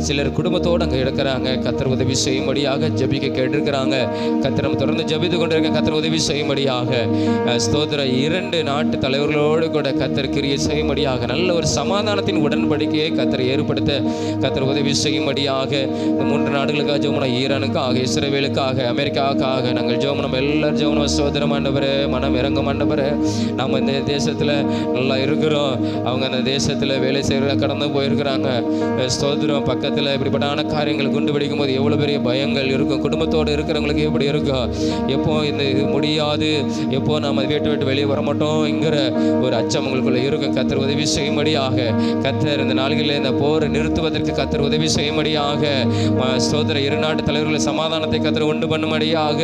Speaker 1: சிலர் குடும்பத்தோடு அங்கே இருக்கிறாங்க, கர்த்தர் உதவி செய்யும்படியாக ஜெபிக்க கேட்டிருக்கிறாங்க. கர்த்தர் நம்ம தொடர்ந்து ஜெபித்து கொண்டிருக்க, கர்த்தர் உதவி செய்யும்படியாக ஸ்தோத்திரம். 2 நாட்டு தலைவர்களோடு கூட கர்த்தர் கிரியை செய்யும்படியாக, நல்ல ஒரு சமாதானத்தின் உடன்படிக்கையை கர்த்தர் ஏற்படுத்த கர்த்தர் உதவி செய்யும்படியாக, இந்த 3 நாடுகளுக்காக ஜெபம், ஈரானுக்காக, இஸ்ரவேலுக்காக, அமெரிக்காவுக்காக நாங்கள் ஜெபம், நம்ம எல்லாரும் ஜெபம். ஸ்தோத்திரம் ஆண்டவரே, மனம் இறங்கும் ஆண்டவரே. நம்ம இந்த தேசத்தில் நல்லா இருக்கிறோம், அவங்க அந்த தேசத்தில் வேலை செய்கிற கடந்து போயிருக்கிறாங்க. ஸ்தோத்திரம். பக்கத்தில் இப்படிப்பட்டான காரியங்கள் குண்டு பிடிக்கும் போது எவ்வளோ பெரிய பயங்கள் இருக்கும். குடும்பத்தோடு இருக்கிறவங்களுக்கு எப்படி இருக்கும், எப்போ இந்த இது முடியாது, எப்போ நாம் வீட்டை விட்டு வெளியே வர மாட்டோம்ங்கிற ஒரு அச்சம் உங்களுக்குள்ள இருக்கும். கர்த்தர் உதவி செய்யும்படியாக, கர்த்தர் இந்த நாள்களில் இந்த போரை நிறுத்துவதற்கு கர்த்தர் உதவி செய்யும்படியாக, ஸ்தோத்திர 2 நாட்டு தலைவர்களை சமாதானத்தை கர்த்தர் உண்டு பண்ணும்படியாக,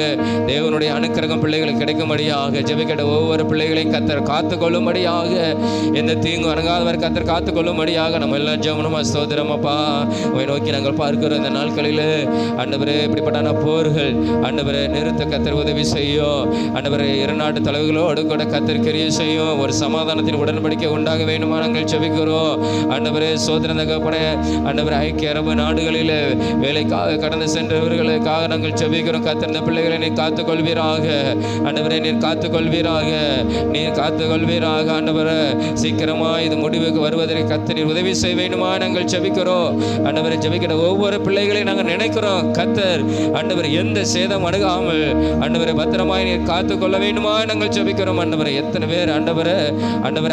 Speaker 1: தேவனுடைய அனுக்கிரகம் பிள்ளைகளுக்கு கிடைக்கும்படியாக, ஜெபிக்கிற ஒவ்வொரு பிள்ளைகளையும் கர்த்தர் காத்துக்கொள்ளும்படியாக, எந்த தீங்கு அணுகாதவர் கர்த்தர் காத்துக்கொள்ளும்படியாக நம்ம எல்லாம் ஜெபமா. ஸ்தோத்திரம் அப்பா, உம்மை நோக்கி நாங்கள் பார்க்கிறோம். இந்த நாட்களில் ஆண்டவரே இப்படிப்பட்டான போர்கள் ஆண்டவரே நிறுத்த கர்த்தர் உதவி செய்யும். ஆண்டவரே 2 நாட்டு தலைவர்களோடு கூட கர்த்தர் கிரியை செய்யும். ஒரு சமாதானத்தின் உடன்படிக்கை உண்டாக வேண்டுமா நாங்கள் ஜெபிக்கிறோம். ஆண்டவரே ஸ்தோத்திரம் தகப்பனே. ஆண்டவரே ஐக்கிய அரபு நாடுகளில் வேலைக்காக கடந்து சென்றவர்களுக்காக நாங்கள் ஜெபிக்கிறோம். கர்த்தர் இந்த பிள்ளைகளை நீர் காத்துக்கொள்வீராக. ஆண்டவரே நீர் காத்துக்கொள்வீராக, நீர் காத்துக்கொள்வீராக. ஆண்டவரே சீக்கிரமாக இது முடிவுக்கு வருவதற்கு கர்த்தர் நீர் உதவி செய்ய வேண்டுமா நாங்கள் ஜெபிக்கிறோம். ஆண்டவரை ஜெபிக்கிற ஒவ்வொரு பிள்ளைகளையும் நாங்கள் நினைக்கிறோம். கர்த்தர் ஆண்டவர் எந்த சேதம் அணுகாமல் ஆண்டவரை பத்திரமாய் நீர் காத்துக்கொள்ள வேண்டுமா நாங்கள் ஜெபிக்கிறோம். ஆண்டவரை எத்தனை பேர் ஆண்டவரை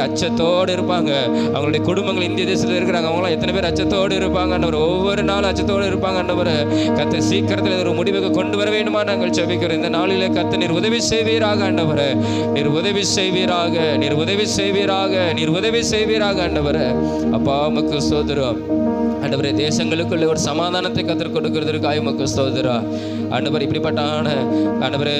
Speaker 1: அச்சத்தோடு இருப்பாங்க, அவங்களுடைய குடும்பங்கள் இந்திய தேசத்தில் இருக்கிறாங்க, அவங்களாம் எத்தனை பேர் அச்சத்தோடு இருப்பாங்க. ஆண்டவர் ஒவ்வொரு நாளும் அச்சத்தோடு இருப்பாங்க. ஆண்டவரை கர்த்தர் சீக்கிரத்தில் ஒரு முடிவுக்கு கொண்டு வர வேண்டுமா நாங்கள் ஜெபிக்கிறோம். இந்த நாளிலே கர்த்தர் நீர் உதவி செய்வீராக. ஆண்டவரை நீர் உதவி செய்வீராக, நீர் உதவி செய்வீராக, நீர் உதவி செய்வீராக. ஆண்டவரை அப்பா உமக்கு ஸ்தோத்திரம். ஆண்டவரே தேசங்களுக்குள்ள ஒரு சமாதானத்தை கர்த்தர் கொடுக்கிறதற்காக உமக்கு ஸ்தோத்திரம். ஆண்டவர் இப்படிப்பட்டான ஆண்டவரே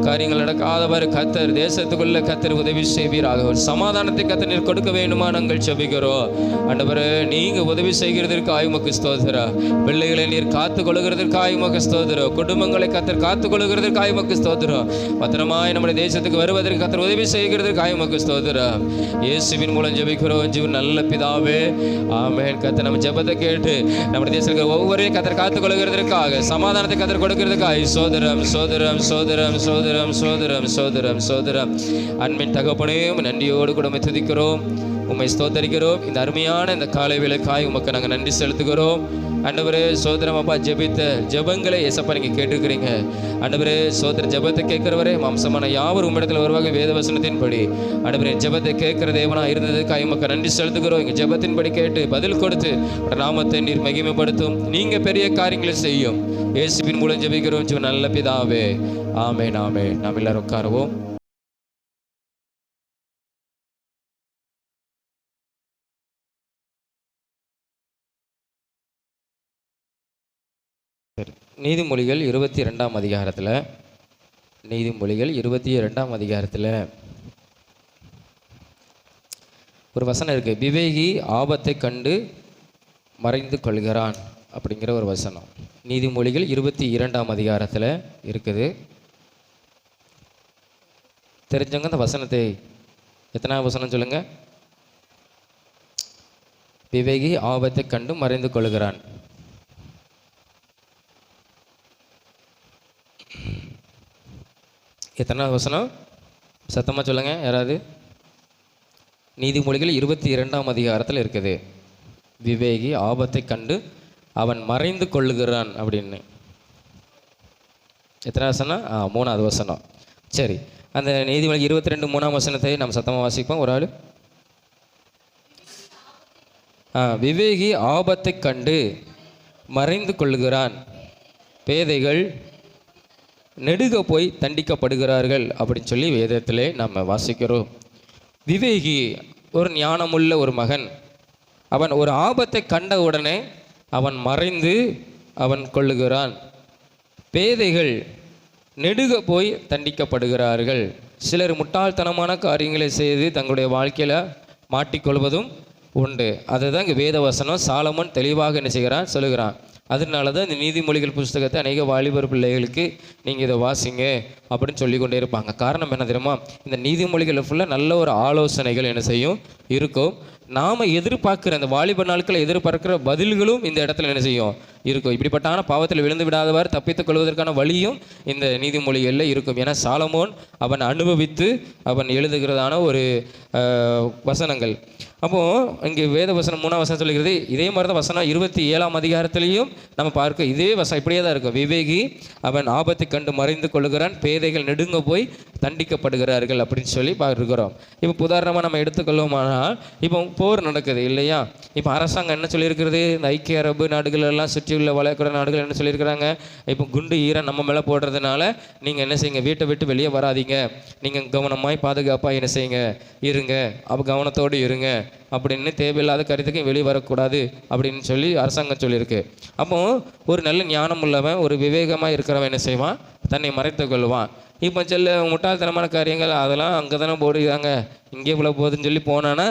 Speaker 1: காரியங்கள் நடக்காதவர் கர்த்தர் தேசத்துக்குள்ள கர்த்தர் உதவி செய்வீராக. ஒரு சமாதானத்தை கர்த்தர் நீர் கொடுக்க வேண்டுமா நாங்கள் ஜெபிக்கிறோம். ஆண்டவரே நீங்க உதவி செய்கிறதற்காக உமக்கு ஸ்தோத்திரம். பிள்ளைகளை நீர் காத்துக் கொள்கிறதற்காக உமக்கு ஸ்தோத்திரம். குடும்பங்களை கர்த்தர் காத்துக் கொள்கிறதற்காக உமக்கு ஸ்தோத்திரம். பத்திரமாய் நம்முடைய தேசத்துக்கு வருவதற்கு கர்த்தர் உதவி செய்கிறதற்காக உமக்கு ஸ்தோத்திரம். இயேசுவின் மூலம் ஜெபிக்கிறோம் ஜீவன் நல்ல பிதாவே, ஆமென். கர்த்தர் நம்ம ஜெபத்தை கேட்டு நம்முடைய தேசத்துக்கு ஒவ்வொருவரையும் கர்த்தர் காத்துக் கொள்கிறதற்காக, சமாதானத்தை கர்த்தர் கொடுக்கிறதுக்காக சோதரம் சோதரம் சோதரம் சோதரம் சோதரம் சோதரம் சோதரம். அன்பின் தகப்பனே நன்றியோடு கூட உம்மை துதிக்கிறோம், உம்மை ஸ்தோத்தரிக்கிறோம். இந்த அருமையான இந்த காலை வேளைக்காய் உமக்கு நாங்கள் நன்றி செலுத்துகிறோம். ஆண்டவரே சோதரம் அப்பா ஜெபித்த ஜெபங்களை ஏசப்பா நீங்கள் கேட்டுருக்கிறீங்க. ஆண்டவரே சோதர ஜெபத்தை கேட்கிறவரே மாம்சமான யாவர் உம்மிடத்தில் வருவாங்க வேத வசனத்தின்படி. ஆண்டவரே ஜெபத்தை கேட்கிற தேவனா இருந்ததுக்காக உமக்கு நன்றி செலுத்துகிறோம். எங்கள் ஜெபத்தின்படி கேட்டு பதில் கொடுத்து நாமத்தை நீர் மகிமைப்படுத்தும், நீங்க பெரிய காரியங்களை செய்யும். இயேசுவின் மூலம் ஜெபிக்கிறோம் ஜீவன் நல்ல பிதாவே, ஆமென் ஆமென். நாம் எல்லாரும் உட்காருவோம். நீதிமொழிகள் 22ஆம் அதிகாரத்தில், நீதிமொழிகள் 22ஆம் அதிகாரத்தில் ஒரு வசனம் இருக்குது. விவேகி ஆபத்தை கண்டு மறைந்து கொள்கிறான் அப்படிங்கிற ஒரு வசனம் நீதிமொழிகள் 22ஆம் அதிகாரத்தில் இருக்குது. தெரிஞ்சவங்க அந்த வசனத்தை, எத்தனாவது வசனம் சொல்லுங்க? விவேகி ஆபத்தை கண்டு மறைந்து கொள்கிறான். எத்தனாவது வசனம்? சத்தமாக சொல்லுங்க யாராவது. நீதிமொழிகள் 22ஆம் அதிகாரத்தில் இருக்குது. விவேகி ஆபத்தை கண்டு அவன் மறைந்து கொள்ளுகிறான் அப்படின்னு. எத்தனை வசனம்? 3வது வசனம். சரி, அந்த நீதிமொழி 22 3ஆம் வசனத்தை நம்ம சத்தமாக வாசிப்போம். ஒரு ஆள். விவேகி ஆபத்தை கண்டு மறைந்து கொள்ளுகிறான், பேதைகள் நெடுக போய் தண்டிக்கப்படுகிறார்கள் அப்படின்னு சொல்லி வேதத்திலே நம்ம வாசிக்கிறோம். விவேகி ஒரு ஞானமுள்ள ஒரு மகன். அவன் ஒரு ஆபத்தை கண்ட உடனே அவன் மறைந்து அவன் கொள்ளுகிறான். பேதைகள் நெடுக போய் தண்டிக்கப்படுகிறார்கள். சிலர் முட்டாள்தனமான காரியங்களை செய்து தங்களுடைய வாழ்க்கையில் மாட்டிக்கொள்வதும் உண்டு. அதுதான் இங்கே வேதவசனம் சாலமோன் தெளிவாக என்ன செய்கிறான், சொல்லுகிறான். அதனால தான் இந்த நீதிமொழிகள் புஸ்தகத்தை அநேக வாலிபர் பிள்ளைகளுக்கு நீங்கள் இதை வாசிங்க அப்படின்னு சொல்லி கொண்டே இருப்பாங்க. காரணம் என்ன தெரியுமா? இந்த நீதிமொழிகள் ஃபுல்லாக நல்ல ஒரு ஆலோசனைகள் என்ன செய்யும் இருக்கும். நாம் எதிர்பார்க்குற அந்த வாலிப நாட்களை எதிர்பார்க்குற பதில்களும் இந்த இடத்துல என்ன செய்யும் இருக்கும். இப்படிப்பட்டான பாவத்தில் விழுந்து விடாதவாறு தப்பித்துக் கொள்வதற்கான வழியும் இந்த நீதிமொழிகளில் இருக்கும். ஏன்னா சாலமோன் அவன் அனுபவித்து அவன் எழுதுகிறதான ஒரு வசனங்கள். அப்போது இங்கே வேத வசனம் 3ஆம் வசனம் சொல்லுகிறது. இதே மாதிரி தான் வசனம் 27ஆம் அதிகாரத்திலையும் நம்ம பார்க்க இதே வசனம் இப்படியே தான் இருக்கும். விவேகி அவன் ஆபத்தை கண்டு மறைந்து கொள்ளுகிறான், பேதைகள் நெடுங்க போய் தண்டிக்கப்படுகிறார்கள் அப்படின்னு சொல்லி பார்க்கிறோம். இப்போ உதாரணமாக நம்ம எடுத்துக்கொள்வோமானால், இப்போ போர் நடக்குது இல்லையா? இப்போ அரசாங்கம் என்ன சொல்லியிருக்கிறது? இந்த ஐக்கிய அரபு நாடுகள் எல்லாம் சுற்றியுள்ள வளைகுடா நாடுகள் என்ன சொல்லியிருக்கிறாங்க? இப்போ குண்டு ஈரம் நம்ம மேலே போடுறதுனால நீங்கள் என்ன செய்யுங்க, வீட்டை விட்டு வெளியே வராதிங்க, நீங்கள் கவனமாய் பாதுகாப்பாக என்ன செய்யுங்க இருங்க, அப்போ கவனத்தோடு இருங்க அப்படின்னு, தேவையில்லாத கருத்துக்கு வெளியே வரக்கூடாது அப்படின்னு சொல்லி அரசாங்கம் சொல்லியிருக்கு. அப்போ ஒரு நல்ல ஞானம் உள்ளவன், ஒரு விவேகமாக இருக்கிறவன் என்ன செய்வான்? தன்னை மறைத்து கொள்வான். இப்போ சில முட்டாள்தனமான காரியங்கள் அதெல்லாம் அங்கே தானே போடுறாங்க, இங்கே இவ்வளோ போகுதுன்னு சொல்லி போனான்னா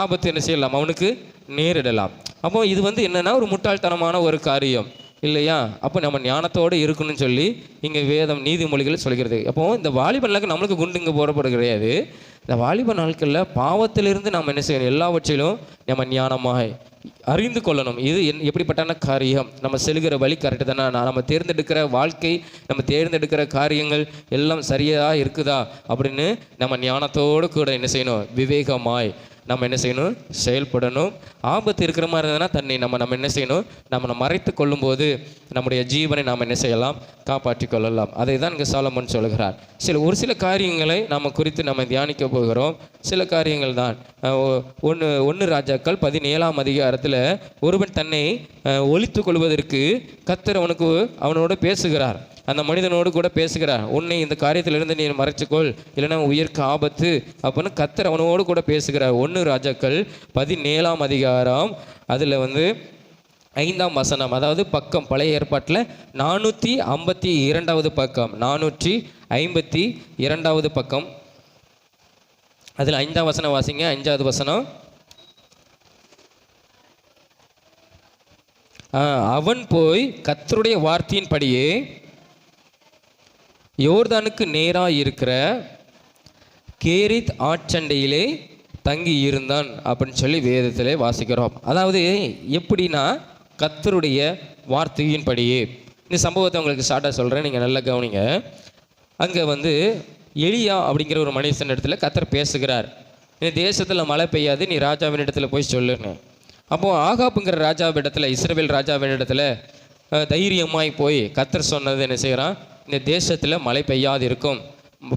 Speaker 1: ஆபத்து என்ன செய்யலாம், அவனுக்கு நேரிடலாம். அப்போ இது என்னென்னா ஒரு முட்டாள்தனமான ஒரு காரியம் இல்லையா? அப்போ நம்ம ஞானத்தோடு இருக்கணும்னு சொல்லி இங்கே வேதம் நீதிமொழிகள் சொல்கிறது. அப்போது இந்த வாலிப நாளுக்கு நம்மளுக்கு குண்டு இங்கே போடப்படுது கிடையாது. இந்த வாலிப நாட்களில் பாவத்திலிருந்து நாம் என்ன செய்யணும்? எல்லாவற்றிலும் நம்ம ஞானமாக அறிந்து கொள்ளணும். இது எப்படிப்பட்டான காரியம், நம்ம செல்கிற வழி கரெக்டு தானே, நம்ம தேர்ந்தெடுக்கிற வாழ்க்கை, நம்ம தேர்ந்தெடுக்கிற காரியங்கள் எல்லாம் சரியாக இருக்குதா அப்படின்னு நம்ம ஞானத்தோடு கூட என்ன செய்யணும்? விவேகமாய் நம்ம என்ன செய்யணும்? செயல்படணும். ஆபத்து இருக்கிற மாதிரி இருந்ததுன்னா தன்னை நம்ம என்ன செய்யணும்? நம்ம மறைத்து கொள்ளும்போது நம்முடைய ஜீவனை நாம் என்ன செய்யலாம்? காப்பாற்றி கொள்ளலாம். அதை தான் இங்கே சாலமோன் சொல்கிறார். ஒரு சில காரியங்களை நம்ம குறித்து நம்ம தியானிக்க போகிறோம். சில காரியங்கள் தான். ஒன்று ராஜாக்கள் 17ஆம் அதிகாரத்தில் ஒருவன் தன்னை ஒழித்து கொள்வதற்கு கர்த்தர் அவனோடு பேசுகிறார். அந்த மனிதனோடு கூட பேசுகிறார். உன்னை இந்த காரியத்திலிருந்து நீ மறைச்சிக்கொள், இல்லைன்னா உயிருக்கு ஆபத்து அப்படின்னு கர்த்தர் அவனோடு கூட பேசுகிறார். 1 ராஜாக்கள் 17ஆம் அதிகாரம் அதில் 5ஆம் வசனம், அதாவது பக்கம் பழைய ஏற்பாட்டில் 452வது பக்கம், 452வது பக்கம், அதில் 5ஆம் வசனம் வாசிங்க. 5வது வசனம், அவன் போய் கர்த்தருடைய வார்த்தையின்படியே யோர்தானுக்கு நேராக இருக்கிற கேரித் ஆற்றண்டையிலே தங்கி இருந்தான் அப்படின்னு சொல்லி வேதத்திலே வாசிக்கிறோம். அதாவது எப்படின்னா கர்த்தருடைய வார்த்தையின்படியே. இந்த சம்பவத்தை உங்களுக்கு ஷார்ட்டாக சொல்கிறேன், நீங்கள் நல்லா கவனிங்க. அங்கே எலியா அப்படிங்கிற ஒரு மனுஷன் இடத்துல கர்த்தர் பேசுகிறார். இந்த தேசத்தில் மழை பெய்யாது, நீ ராஜாவின் இடத்துல போய் சொல்லுன்னு. அப்போது ஆகாப்புங்கிற ராஜாவிடத்தில், இஸ்ரவேல் ராஜாவின் இடத்துல தைரியமாய் போய் கர்த்தர் சொன்னது என்ன செய்கிறான்? இந்த தேசத்தில் மழை பெய்யாது இருக்கும்,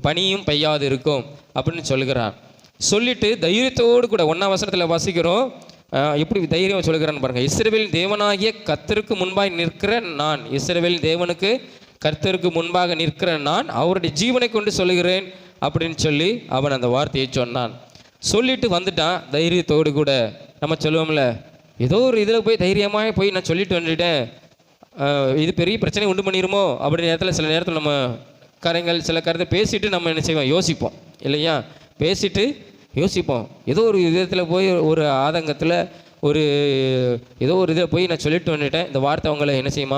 Speaker 1: பனியும் பெய்யாது இருக்கும் அப்படின்னு சொல்லுகிறான். சொல்லிட்டு தைரியத்தோடு கூட 1ஆம் வசனத்தில் வாசிக்கிறோம். எப்படி தைரியம் சொல்லுகிறான்னு பாருங்கள். இஸ்ரவேலின் தேவனாகிய கர்த்தருக்கு முன்பாக நிற்கிற நான், இஸ்ரவேலின் தேவனுக்கு கர்த்தருக்கு முன்பாக நிற்கிற நான் அவருடைய ஜீவனை கொண்டு சொல்லுகிறேன் அப்படின்னு சொல்லி அவன் அந்த வார்த்தையை சொன்னான். சொல்லிட்டு வந்துட்டான் தைரியத்தோடு கூட. நம்ம சொல்லுவோம்ல, ஏதோ ஒரு இதில் போய் தைரியமாக போய் நான் சொல்லிட்டு வந்துட்டேன், இது பெரிய பிரச்சனை உண்டு பண்ணிடுமோ அப்படின்ற நேரத்தில் சில நேரத்தில் நம்ம காரியங்கள் சில கருத்தை பேசிட்டு நம்ம என்ன செய்வோம்? யோசிப்போம் இல்லையா? பேசிட்டு யோசிப்போம். ஏதோ ஒரு விதத்தில் போய் ஒரு ஆதங்கத்தில் ஏதோ ஒரு இதில் போய் நான் சொல்லிட்டு வந்துட்டேன், இந்த வார்த்தை அவங்கள என்ன செய்யுமா?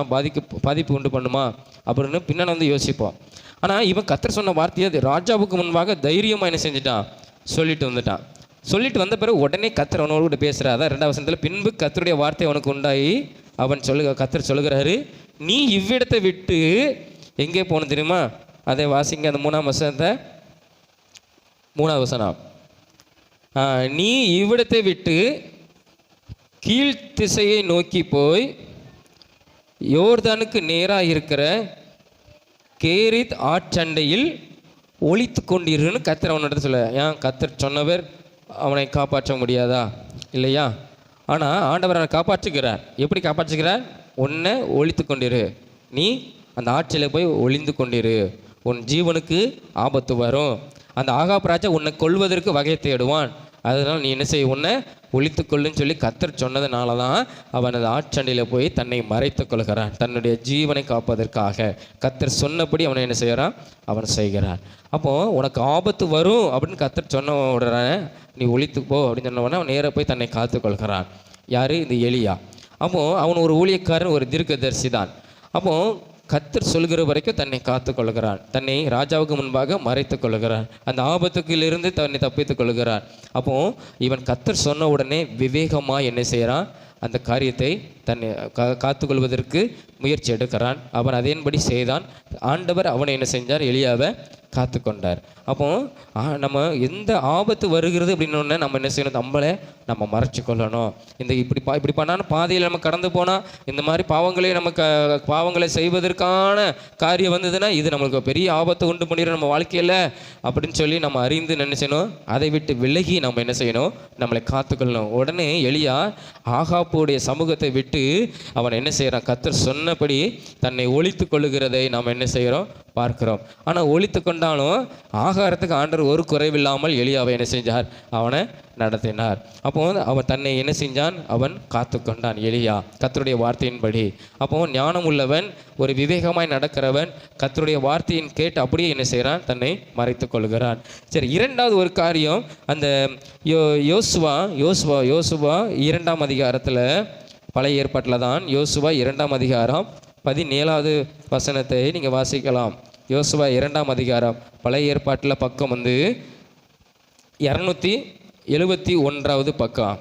Speaker 1: பாதிப்பு உண்டு பண்ணுமா அப்படின்னு பின்னால் யோசிப்போம். ஆனால் இவன் கர்த்தர் சொன்ன வார்த்தையை அது ராஜாவுக்கு முன்பாக தைரியமாக என்ன செஞ்சுட்டான்? சொல்லிட்டு வந்துட்டான். சொல்லிட்டு வந்த பிறகு உடனே கர்த்தர் அவனோடு கூட பேசுகிறார். அதான் 2ஆம் வசனத்தில், பின்பு கர்த்தருடைய வார்த்தை அவனுக்கு உண்டாகி கர்த்தர் சொல்லுகிறாரு, நீ இவ்விடத்தை விட்டு எங்கே போகணும் தெரியுமா? அதை வாசிங்க, அந்த 3ஆம் வசனத்தை. 3ஆவது வசனம், நீ இவ்விடத்தை விட்டு கீழ்த்திசையை நோக்கி போய் யோர்தானுக்கு நேராக இருக்கிற கேரித் ஆற்றண்டையில் ஒளித்து கொண்டிருன்னு கர்த்தர் அவனிடத்தை சொல்ல. ஏன் கர்த்தர் சொன்னவர் அவனை காப்பாற்ற முடியாதா? இல்லையா? ஆனால் ஆண்டவர் அவனை காப்பாற்றுகிறார். எப்படி காப்பாற்றுகிறார்? உன்னை ஒளித்து கொண்டிரு, நீ அந்த ஆற்றில் போய் ஒளிந்து கொண்டிரு, உன் ஜீவனுக்கு ஆபத்து வரும். அந்த ஆகாப் ராஜா உன்னை கொல்வதற்கு வகை தேடுவான், அதனால் நீ என்ன செய்ய, உன்னை ஒழித்து கொள்ளுன்னு சொல்லி கர்த்தர் சொன்னதுனால தான் அவன் அந்த ஆட்சண்டையில் போய் தன்னை மறைத்து கொள்கிறான். தன்னுடைய ஜீவனை காப்பதற்காக கர்த்தர் சொன்னபடி அவனை என்ன செய்கிறான், அவன் செய்கிறான். அப்போது உனக்கு ஆபத்து வரும் அப்படின்னு கர்த்தர் சொன்ன உடனே நீ ஒழித்து போ அப்படின்னு சொன்ன உடனே அவன் நேராக போய் தன்னை காத்து கொள்கிறான். யார்? இந்த எலியா. அப்போது அவன் ஒரு ஊழியக்காரன், ஒரு தீர்க்கதரிசி தான். அப்போது கர்த்தர் சொல்கிற வரைக்கும் தன்னை காத்து கொள்கிறான், தன்னை ராஜாவுக்கு முன்பாக மறைத்து கொள்கிறான், அந்த ஆபத்துக்கிலிருந்து தன்னை தப்பித்து கொள்கிறான். அப்போது இவன் கர்த்தர் சொன்ன உடனே விவேகமாக என்ன செய்கிறான், அந்த காரியத்தை தன்னை காத்துக்கொள்வதற்கு முயற்சி எடுக்கிறான். அவன் அதன்படி செய்தான். ஆண்டவர் அவனை என்ன செஞ்சார், எலியாவை காத்து கொண்டார். அப்போ நம்ம எந்த ஆபத்து வருகிறது அப்படின்னு நம்ம என்ன செய்யணும், நம்மளை நம்ம மறைச்சி கொள்ளணும். இந்த இப்படி பண்ணாலும் பாதையில் நம்ம கடந்து போனால் இந்த மாதிரி பாவங்களை செய்வதற்கான காரியம் வந்ததுன்னா இது நம்மளுக்கு பெரிய ஆபத்தை உண்டு பண்ணிடும் நம்ம வாழ்க்கையில் அப்படின்னு சொல்லி நம்ம அறிந்து என்ன செய்யணும், அதை விட்டு விலகி நம்ம என்ன செய்யணும், நம்மளை காத்துக்கொள்ளணும். உடனே எலியா ஆகாப்புடைய சமூகத்தை விட்டு அவன் என்ன செய்கிறான், கர்த்தர் சொன்னபடி தன்னை ஒழித்து கொள்ளுகிறதை நாம் என்ன செய்கிறோம், பார்க்கிறோம். ஆனால் ஒழித்து கொண்டாலும் ஆகாரத்துக்கு ஆண்டவர் ஒரு குறைவில்லாமல் எலியாவை என்ன செஞ்சார், அவனை நடத்தினார். அப்போ அவன் தன்னை என்ன செஞ்சான், அவன் காத்து கொண்டான் எலியா கர்த்தருடைய வார்த்தையின்படி. அப்போ ஞானம் உள்ளவன், ஒரு விவேகமாய் நடக்கிறவன் கர்த்தருடைய வார்த்தையின் கேட்டு அப்படியே என்ன செய்கிறான், தன்னை மறைத்து கொள்கிறான். சரி, இரண்டாவது ஒரு காரியம், அந்த யோசுவா 2ஆம் அதிகாரத்தில், பழைய ஏற்பாட்டில் தான் யோசுவா 2ஆம் அதிகாரம் 17வது வசனத்தை நீங்கள் வாசிக்கலாம். யோசுவா 2ஆம் அதிகாரம் பழைய ஏற்பாட்டில் பக்கம் 271வது பக்கம்,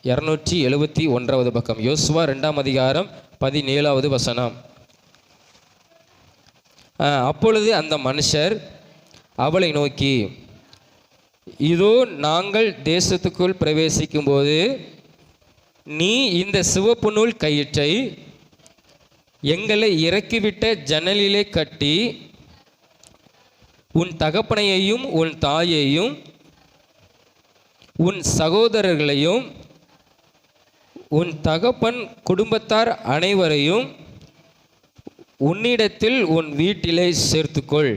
Speaker 1: 271வது பக்கம், யோசுவா 2ஆம் அதிகாரம் 17வது வசனம். அப்பொழுது அந்த மனுஷர் அவளை நோக்கி, இதோ நாங்கள் தேசத்துக்குள் பிரவேசிக்கும் போது நீ இந்த சிவப்பு நூல் கயிற்றை எங்களை இறக்கிவிட்ட ஜன்னலிலே கட்டி உன் தகப்பனையையும் உன் தாயையும் உன் சகோதரர்களையும் உன் தகப்பன் குடும்பத்தார் அனைவரையும் உன்னிடத்தில் உன் வீட்டிலே சேர்த்துக்கொள்,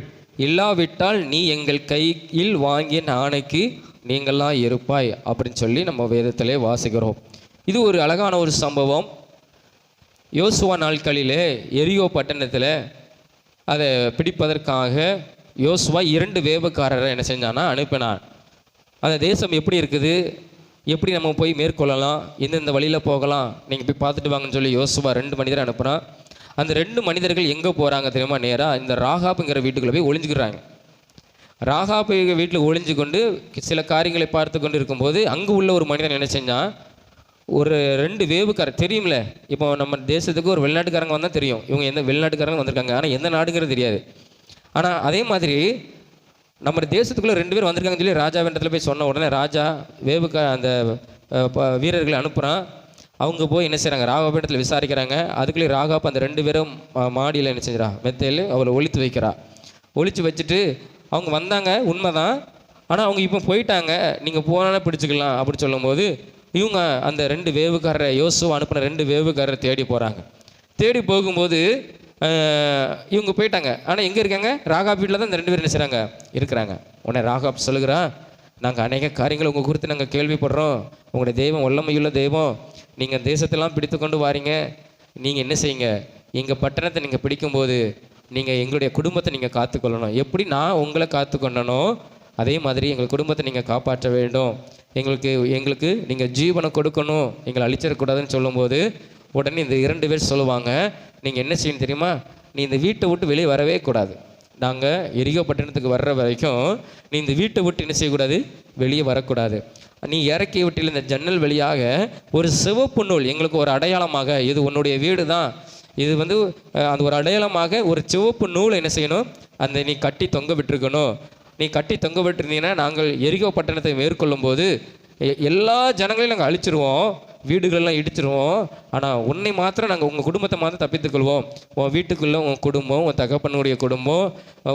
Speaker 1: இல்லாவிட்டால் நீ எங்கள் கையில் வாங்கிய ஆணைக்கு நீங்களாக இருப்பாய் அப்படின்னு சொல்லி நம்ம வேதத்திலே வாசிக்கிறோம். இது ஒரு அழகான ஒரு சம்பவம். யோசுவா நாட்களிலே எரிகோ பட்டணத்தில் அதை பிடிப்பதற்காக யோசுவா 2 வேவுக்காரரை என்ன செஞ்சானா, அனுப்பினான். அந்த தேசம் எப்படி இருக்குது, எப்படி நம்ம போய் மேற்கொள்ளலாம், எந்தெந்த வழியில் போகலாம், நீங்கள் போய் பார்த்துட்டு வாங்கன்னு சொல்லி யோசுவா 2 மனிதரை அனுப்புகிறான். அந்த 2 மனிதர்கள் எங்கே போகிறாங்க தெரியுமா, நேராக இந்த ராகாப்புங்கிற வீட்டுக்குள்ளே போய் ஒளிஞ்சுக்கிறாங்க. ராகாப்பு வீட்டில் ஒளிஞ்சு கொண்டு சில காரியங்களை பார்த்து கொண்டு இருக்கும்போது அங்கே உள்ள ஒரு மனிதன் என்ன செஞ்சான், ஒரு 2 வேவுக்காரர் தெரியும்ல, இப்போ நம்ம தேசத்துக்கு ஒரு வெளிநாட்டுக்காரங்க வந்தால் தெரியும் இவங்க எந்த வெளிநாட்டுக்காரங்க வந்திருக்காங்க, ஆனால் எந்த நாடுங்கிறது தெரியாது. ஆனால் அதே மாதிரி நம்ம தேசத்துக்குள்ளே 2 பேர் வந்திருக்காங்கன்னு சொல்லி ராஜாவின்றத்தில் போய் சொன்ன உடனே ராஜா அந்த வீரர்களை அனுப்புகிறான். அவங்க போய் என்ன செய்கிறாங்க, ராகாபிடத்தில் விசாரிக்கிறாங்க. அதுக்குள்ளே ராகாப் அந்த 2 பேரும் மாடியில் என்ன செஞ்சிடா, மெத்தையில் அவளை ஒழித்து வைக்கிறா. ஒழித்து வச்சுட்டு அவங்க வந்தாங்க உண்மைதான், ஆனால் அவங்க இப்போ போயிட்டாங்க, நீங்கள் போனாலே பிடிச்சிக்கலாம் அப்படி சொல்லும்போது இவங்க அந்த 2 வேவுக்காரரை, யோசுவா அனுப்பின 2 வேவுக்காரரை தேடி போகிறாங்க. தேடி போகும்போது இவங்க போயிட்டாங்க. ஆனால் எங்கே இருக்காங்க, ராகாப் வீட்டில் தான் இந்த 2 பேர் என்ன செய்கிறாங்க, இருக்கிறாங்க. உடனே ராகாப் சொல்லுகிறான், நாங்கள் அநேக காரியங்கள் உங்கள் குறித்து நாங்கள் கேள்விப்படுறோம், உங்களுடைய தெய்வம் வல்லமையுள்ள தெய்வம், நீங்கள் தேசத்தெல்லாம் பிடித்து கொண்டு வாரீங்க, நீங்கள் என்ன செய்யுங்க, எங்கள் பட்டணத்தை நீங்கள் பிடிக்கும்போது நீங்கள் எங்களுடைய குடும்பத்தை நீங்கள் காத்துக்கொள்ளணும், எப்படி நான் உங்களை காத்துக்கொள்ளனோ அதே மாதிரி எங்கள் குடும்பத்தை நீங்கள் காப்பாற்ற வேண்டும், எங்களுக்கு நீங்கள் ஜீவனை கொடுக்கணும், எங்களை அழிச்சிடக்கூடாதுன்னு சொல்லும்போது உடனே இந்த 2 பேர் சொல்லுவாங்க, நீங்கள் என்ன செய்யணும் தெரியுமா, நீ இந்த வீட்டை விட்டு வெளியே வரவே கூடாது, நாங்கள் எரிகோ பட்டணத்துக்கு வர்ற வரைக்கும் நீ இந்த வீட்டை விட்டு என்ன செய்யக்கூடாது, வெளியே வரக்கூடாது, நீ இறக்கி விட்டில் இந்த ஜன்னல் வழியாக ஒரு சிவப்பு நூல் எங்களுக்கு ஒரு அடையாளமாக, இது உன்னுடைய வீடு தான், இது அந்த ஒரு அடையாளமாக ஒரு சிவப்பு நூலை என்ன செய்யணும், அந்த நீ கட்டி தொங்க விட்டுருக்கணும், நீ கட்டி தொங்க விட்டுருந்தீங்கன்னா நாங்கள் எரிகோ பட்டணத்தை மேற்கொள்ளும் போது எல்லா ஜனங்களையும் நாங்கள் அழிச்சிருவோம், வீடுகளெல்லாம் இடிச்சிருவோம், ஆனால் உன்னை மாத்திரம் நாங்கள் உங்கள் குடும்பத்தை மாத்திரம் தப்பித்துக்கொள்வோம், உன் வீட்டுக்குள்ளே உன் குடும்பம், உன் தகப்பனுடைய குடும்பம்,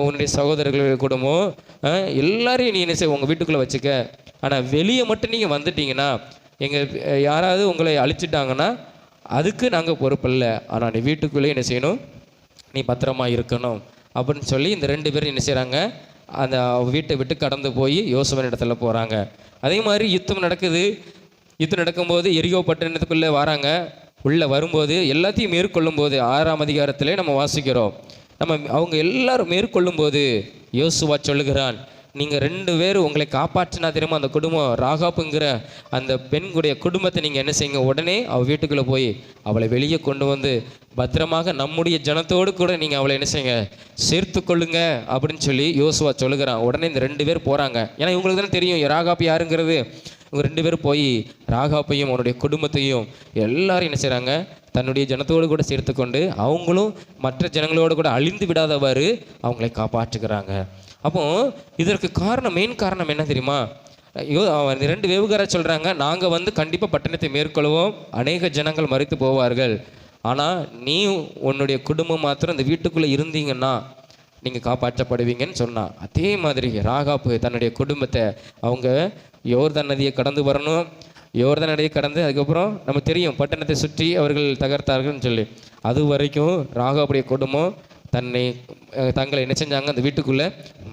Speaker 1: உன்னுடைய சகோதரர்களுடைய குடும்பம் எல்லாரையும் நீ என்ன செய்ய உங்கள் வீட்டுக்குள்ளே வச்சுக்க, ஆனால் வெளியே மட்டும் நீங்கள் வந்துட்டீங்கன்னா யாராவது உங்களை அழிச்சிட்டாங்கன்னா அதுக்கு நாங்கள் பொறுப்பில்லை, ஆனால் நீ வீட்டுக்குள்ளே என்ன செய்யணும், நீ பத்திரமா இருக்கணும் அப்படின்னு சொல்லி இந்த 2 பேரும் என்ன செய்கிறாங்க, அந்த வீட்டை விட்டு கடந்து போய் யோசுவன் இடத்துல போகிறாங்க. அதே மாதிரி யுத்தம் நடக்குது. யுத்தம் நடக்கும்போது எரிகோ பட்டணத்துக்குள்ளே வராங்க. உள்ளே வரும்போது எல்லாத்தையும் மேற்கொள்ளும் போது 6ஆம் அதிகாரத்திலே நம்ம வாசிக்கிறோம். அவங்க எல்லாரும் மேற்கொள்ளும் போது யோசுவா சொல்லுகிறான், நீங்கள் 2 பேர் உங்களை காப்பாற்றினா தெரியுமா அந்த குடும்பம் ராகாப்புங்கிற அந்த பெண்களுடைய குடும்பத்தை நீங்கள் என்ன செய்யுங்க, உடனே அவள் வீட்டுக்குள்ளே போய் அவளை வெளியே கொண்டு வந்து பத்திரமாக நம்முடைய ஜனத்தோடு கூட நீங்கள் அவளை என்ன செய்யுங்க, சேர்த்து கொள்ளுங்க அப்படின்னு சொல்லி யோசுவா சொல்லுகிறான். உடனே இந்த 2 பேர் போகிறாங்க. ஏன்னா இவங்களுக்கு தானே தெரியும் ராகாப்பு யாருங்கிறது. இவங்க 2 பேரும் போய் ராகாப்பையும் அவனுடைய குடும்பத்தையும் எல்லாரும் என்ன செய்கிறாங்க, தன்னுடைய ஜனத்தோடு கூட சேர்த்து கொண்டு அவங்களும் மற்ற ஜனங்களோடு கூட அழிந்து விடாதவாறு அவங்களை காப்பாற்றுகிறாங்க. அப்போ இதற்கு காரணம், மெயின் காரணம் என்ன தெரியுமா? 2 வேவுகாரர் சொல்கிறாங்க, நாங்கள் வந்து கண்டிப்பாக பட்டணத்தை மேற்கொள்வோம், அநேக ஜனங்கள் மரித்து போவார்கள், ஆனால் நீ உன்னுடைய குடும்பம் மாத்திரம் இந்த வீட்டுக்குள்ளே இருந்தீங்கன்னா நீங்கள் காப்பாற்றப்படுவீங்கன்னு சொன்னான். அதே மாதிரி ராகாப்பு தன்னுடைய குடும்பத்தை அவங்க யோர்தான் நதியை கடந்து வரணும். யோர்தான் நதியை கடந்து அதுக்கப்புறம் நம்ம தெரியும் பட்டணத்தை சுற்றி அவர்கள் தகர்த்தார்கள்னு சொல்லி, அது வரைக்கும் ராகாப்புடைய குடும்பம் தங்களை என்ன செஞ்சாங்க, அந்த வீட்டுக்குள்ளே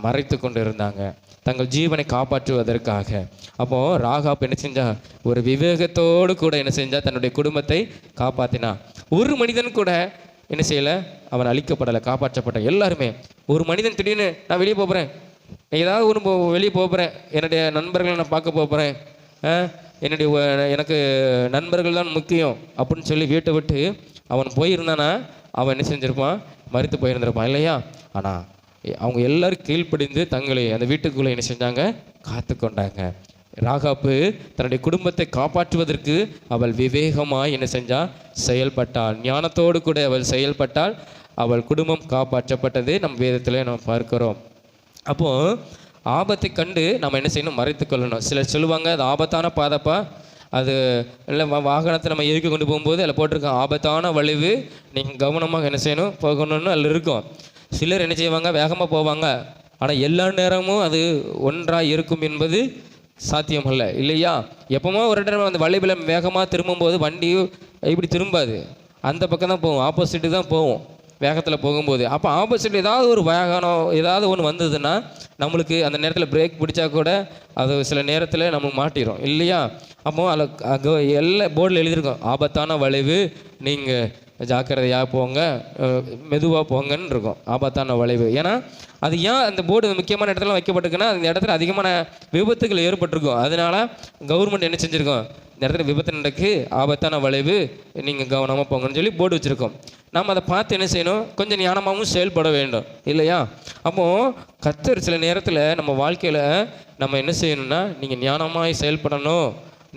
Speaker 1: மறைத்து கொண்டு இருந்தாங்க தங்கள் ஜீவனை காப்பாற்றுவதற்காக. அப்போது ராகாப் என்ன செஞ்சா, ஒரு விவேகத்தோடு கூட என்ன செஞ்சா, தன்னுடைய குடும்பத்தை காப்பாற்றினா. ஒரு மனிதன் கூட என்ன செய்யலை, அவன் அழிக்கப்படலை, காப்பாற்றப்பட்ட எல்லாருமே. ஒரு மனிதன் திடீர்னு நான் வெளியே போகிறேன், ஏதாவது ஒன்று வெளியே போகிறேன், என்னுடைய நண்பர்களை நான் பார்க்க போகிறேன், எனக்கு நண்பர்கள் தான் முக்கியம் அப்படின்னு சொல்லி வீட்டை விட்டு அவன் போயிருந்தானா அவன் என்ன செஞ்சிருப்பான், மரித்து போயிருந்திருப்பான் இல்லையா? ஆனால் அவங்க எல்லாரும் கீழ்ப்படிந்து தங்களை அந்த வீட்டுக்குள்ளே என்ன செஞ்சாங்க, காத்து கொண்டாங்க. ராகாப்பு தன்னுடைய குடும்பத்தை காப்பாற்றுவதற்கு அவள் விவேகமாய் என்ன செஞ்சா, செயல்பட்டாள். ஞானத்தோடு கூட அவள் செயல்பட்டாள். அவள் குடும்பம் காப்பாற்றப்பட்டது நம் வேதத்தில் நம்ம பார்க்கிறோம். அப்போது ஆபத்தை கண்டு நம்ம என்ன செய்யணும், மறைத்து கொள்ளணும். சிலர் சொல்லுவாங்க, அது ஆபத்தான பாதைப்பா, அது இல்லை வாகனத்தை நம்ம எதுக்கு கொண்டு போகும்போது அதில் போட்டிருக்கோம் ஆபத்தான வளைவு, நீங்கள் கவனமாக என்ன செய்யணும், போகணும்னு அதில் இருக்கும். சிலர் என்ன செய்வாங்க, வேகமாக போவாங்க, ஆனால் எல்லா நேரமும் அது ஒன்றாக இருக்கும் என்பது சாத்தியமல்ல இல்லையா? எப்போமோ ஒரு இடம் அந்த வளைவில் வேகமாக திரும்பும்போது வண்டி இப்படி திரும்பாது, அந்த பக்கம் தான் போகும், ஆப்போசிட்டு தான் போகும் வேகத்தில் போகும்போது. அப்போ ஆப்போசிட் ஏதாவது ஒரு வாகனம் ஏதாவது ஒன்று வந்ததுன்னா நம்மளுக்கு அந்த நேரத்தில் பிரேக் பிடிச்சா கூட அது சில நேரத்தில் நம்ம மாட்டிடும் இல்லையா? அப்போ அதில் எல்லா போர்டில் எழுதியிருக்கோம், ஆபத்தான வளைவு, நீங்கள் ஜாக்கிரதையாக போங்க, மெதுவாக போங்கன்னு இருக்கும், ஆபத்தான வளைவு. ஏன்னா அது ஏன் அந்த போர்டு முக்கியமான இடத்துல வைக்கப்பட்டிருக்குன்னா அந்த இடத்துல அதிகமான விபத்துகள் ஏற்பட்டிருக்கும். அதனால கவர்மெண்ட் என்ன செஞ்சுருக்கோம், இந்த இடத்துல விபத்து நடக்கு, ஆபத்தான வளைவு, நீங்கள் கவனமாக போங்கன்னு சொல்லி போர்டு வச்சுருக்கோம். நம்ம அதை பார்த்து என்ன செய்யணும், கொஞ்சம் ஞானமாகவும் செயல்பட வேண்டும் இல்லையா? அப்போது கர்த்தர் சில நேரத்தில் நம்ம வாழ்க்கையில் நம்ம என்ன செய்யணும்னா, நீங்கள் ஞானமாய் செயல்படணும்,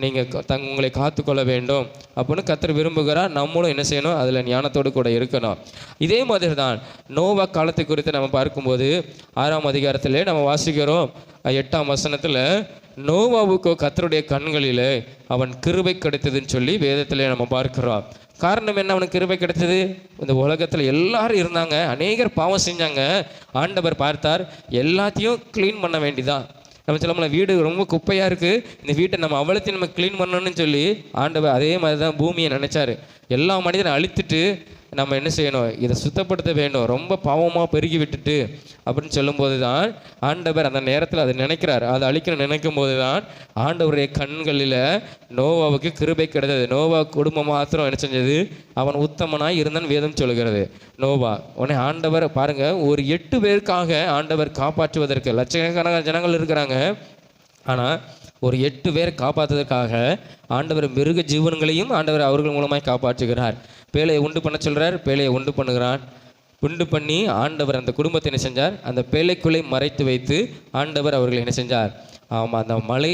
Speaker 1: நீங்கள் உங்களை காத்துக்கொள்ள வேண்டும் அப்படின்னு கர்த்தர் விரும்புகிறார். நம்மளும் என்ன செய்யணும், அதில் ஞானத்தோடு கூட இருக்கணும். இதே மாதிரி தான் நோவா காலத்தை குறித்து நம்ம பார்க்கும்போது 6ஆம் அதிகாரத்தில் நம்ம வாசிக்கிறோம் 8ஆம் வசனத்தில், நோவாவுக்கு கர்த்தருடைய கண்களில் அவன் கிருபை கிடைத்ததுன்னு சொல்லி வேதத்திலே நம்ம பார்க்கிறோம். காரணம் என்ன, அவனுக்கு கிருபை கிடைத்தது? இந்த உலகத்தில் எல்லாரும் இருந்தாங்க, அநேகர் பாவம் செஞ்சாங்க. ஆண்டவர் பார்த்தார், எல்லாத்தையும் க்ளீன் பண்ண வேண்டிதான். நம்ம சொல்லல, வீடு ரொம்ப குப்பையாக இருக்குது, இந்த வீட்டை நம்ம அவ்வளோத்தையும் நம்ம க்ளீன் பண்ணணும்னு சொல்லி ஆண்டவர் அதே மாதிரி தான் பூமியை நினச்சார். எல்லா மனிதனை அழித்துட்டு நம்ம என்ன செய்யணும், இதை சுத்தப்படுத்த வேண்டும், ரொம்ப பாவமாக பெருகி விட்டுட்டு அப்படின்னு சொல்லும்போது தான் ஆண்டவர் அந்த நேரத்தில் அதை நினைக்கிறார். அதை அழிக்கணும்னு நினைக்கும் போது தான் ஆண்டவருடைய கண்களில் நோவாவுக்கு கிருபை கிடைத்தது. நோவா குடும்பம் மாத்திரம் என்ன செஞ்சது, அவன் உத்தமனாய் இருந்தான் வேதம் சொல்லுகிறது. நோவா உடனே ஆண்டவர் பாருங்கள், ஒரு 8 பேருக்காக ஆண்டவர் காப்பாற்றுவதற்கு லட்சக்கணக்கான ஜனங்கள் இருக்கிறாங்க, ஆனால் ஒரு 8 பேர் காப்பாற்றுவதற்காக ஆண்டவர் மிருக ஜீவன்களையும் ஆண்டவர் அவர்கள் மூலமாய் காப்பாற்றுகிறார். பேழையை உண்டு பண்ண சொல்கிறார், பேழையை உண்டு பண்ணுகிறான். உண்டு பண்ணி ஆண்டவர் அந்த குடும்பத்தை என்ன செஞ்சார், அந்த பேழைக்குள்ளே மறைத்து வைத்து ஆண்டவர் அவர்கள் என்ன செஞ்சார், ஆமாம் அந்த மழை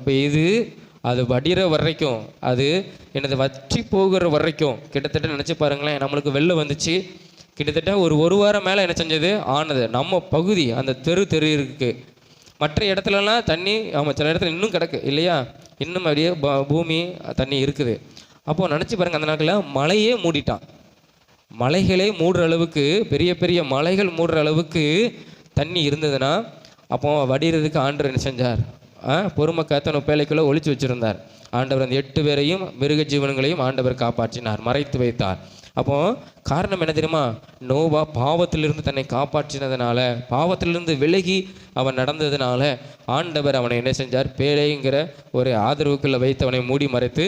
Speaker 1: பெய்து அது வடிகிற வரைக்கும், அது என்னது வற்றி போகிற வரைக்கும், கிட்டத்தட்ட நினச்சி பாருங்களேன், நம்மளுக்கு வெள்ளம் வந்துச்சு, கிட்டத்தட்ட ஒரு வாரம் மேலே என்ன செஞ்சது ஆனது. நம்ம பகுதி அந்த தெரு இருக்குது, மற்ற இடத்துலலாம் தண்ணி, ஆமாம் சில இடத்துல இன்னும் கிடக்கு இல்லையா, இன்னும் அப்படியே பூமி தண்ணி இருக்குது. அப்போது நினச்சி பாருங்கள், அந்த நாட்டில் மலையே மூடிட்டான், மலைகளே மூடுற அளவுக்கு, பெரிய பெரிய மலைகள் மூடுற அளவுக்கு தண்ணி இருந்ததுன்னா அப்போ வடிகிறதுக்கு ஆண்டவர் என்ன செஞ்சார், பொறுமை காத்த பேழைக்குள்ளே ஒளிச்சு வச்சுருந்தார். ஆண்டவர் அந்த 8 பேரையும் மிருக ஜீவன்களையும் ஆண்டவர் காப்பாற்றினார், மறைத்து வைத்தார். அப்போ காரணம் என்ன தெரியுமா? நோவா பாவத்திலிருந்து தன்னை காப்பாற்றினதுனால, பாவத்திலிருந்து விலகி அவன் நடந்ததுனால ஆண்டவர் அவனை என்ன செஞ்சார்? பேழைங்கிற ஒரு ஆதரவுக்குள்ளே வைத்து அவனை மூடி மறைத்து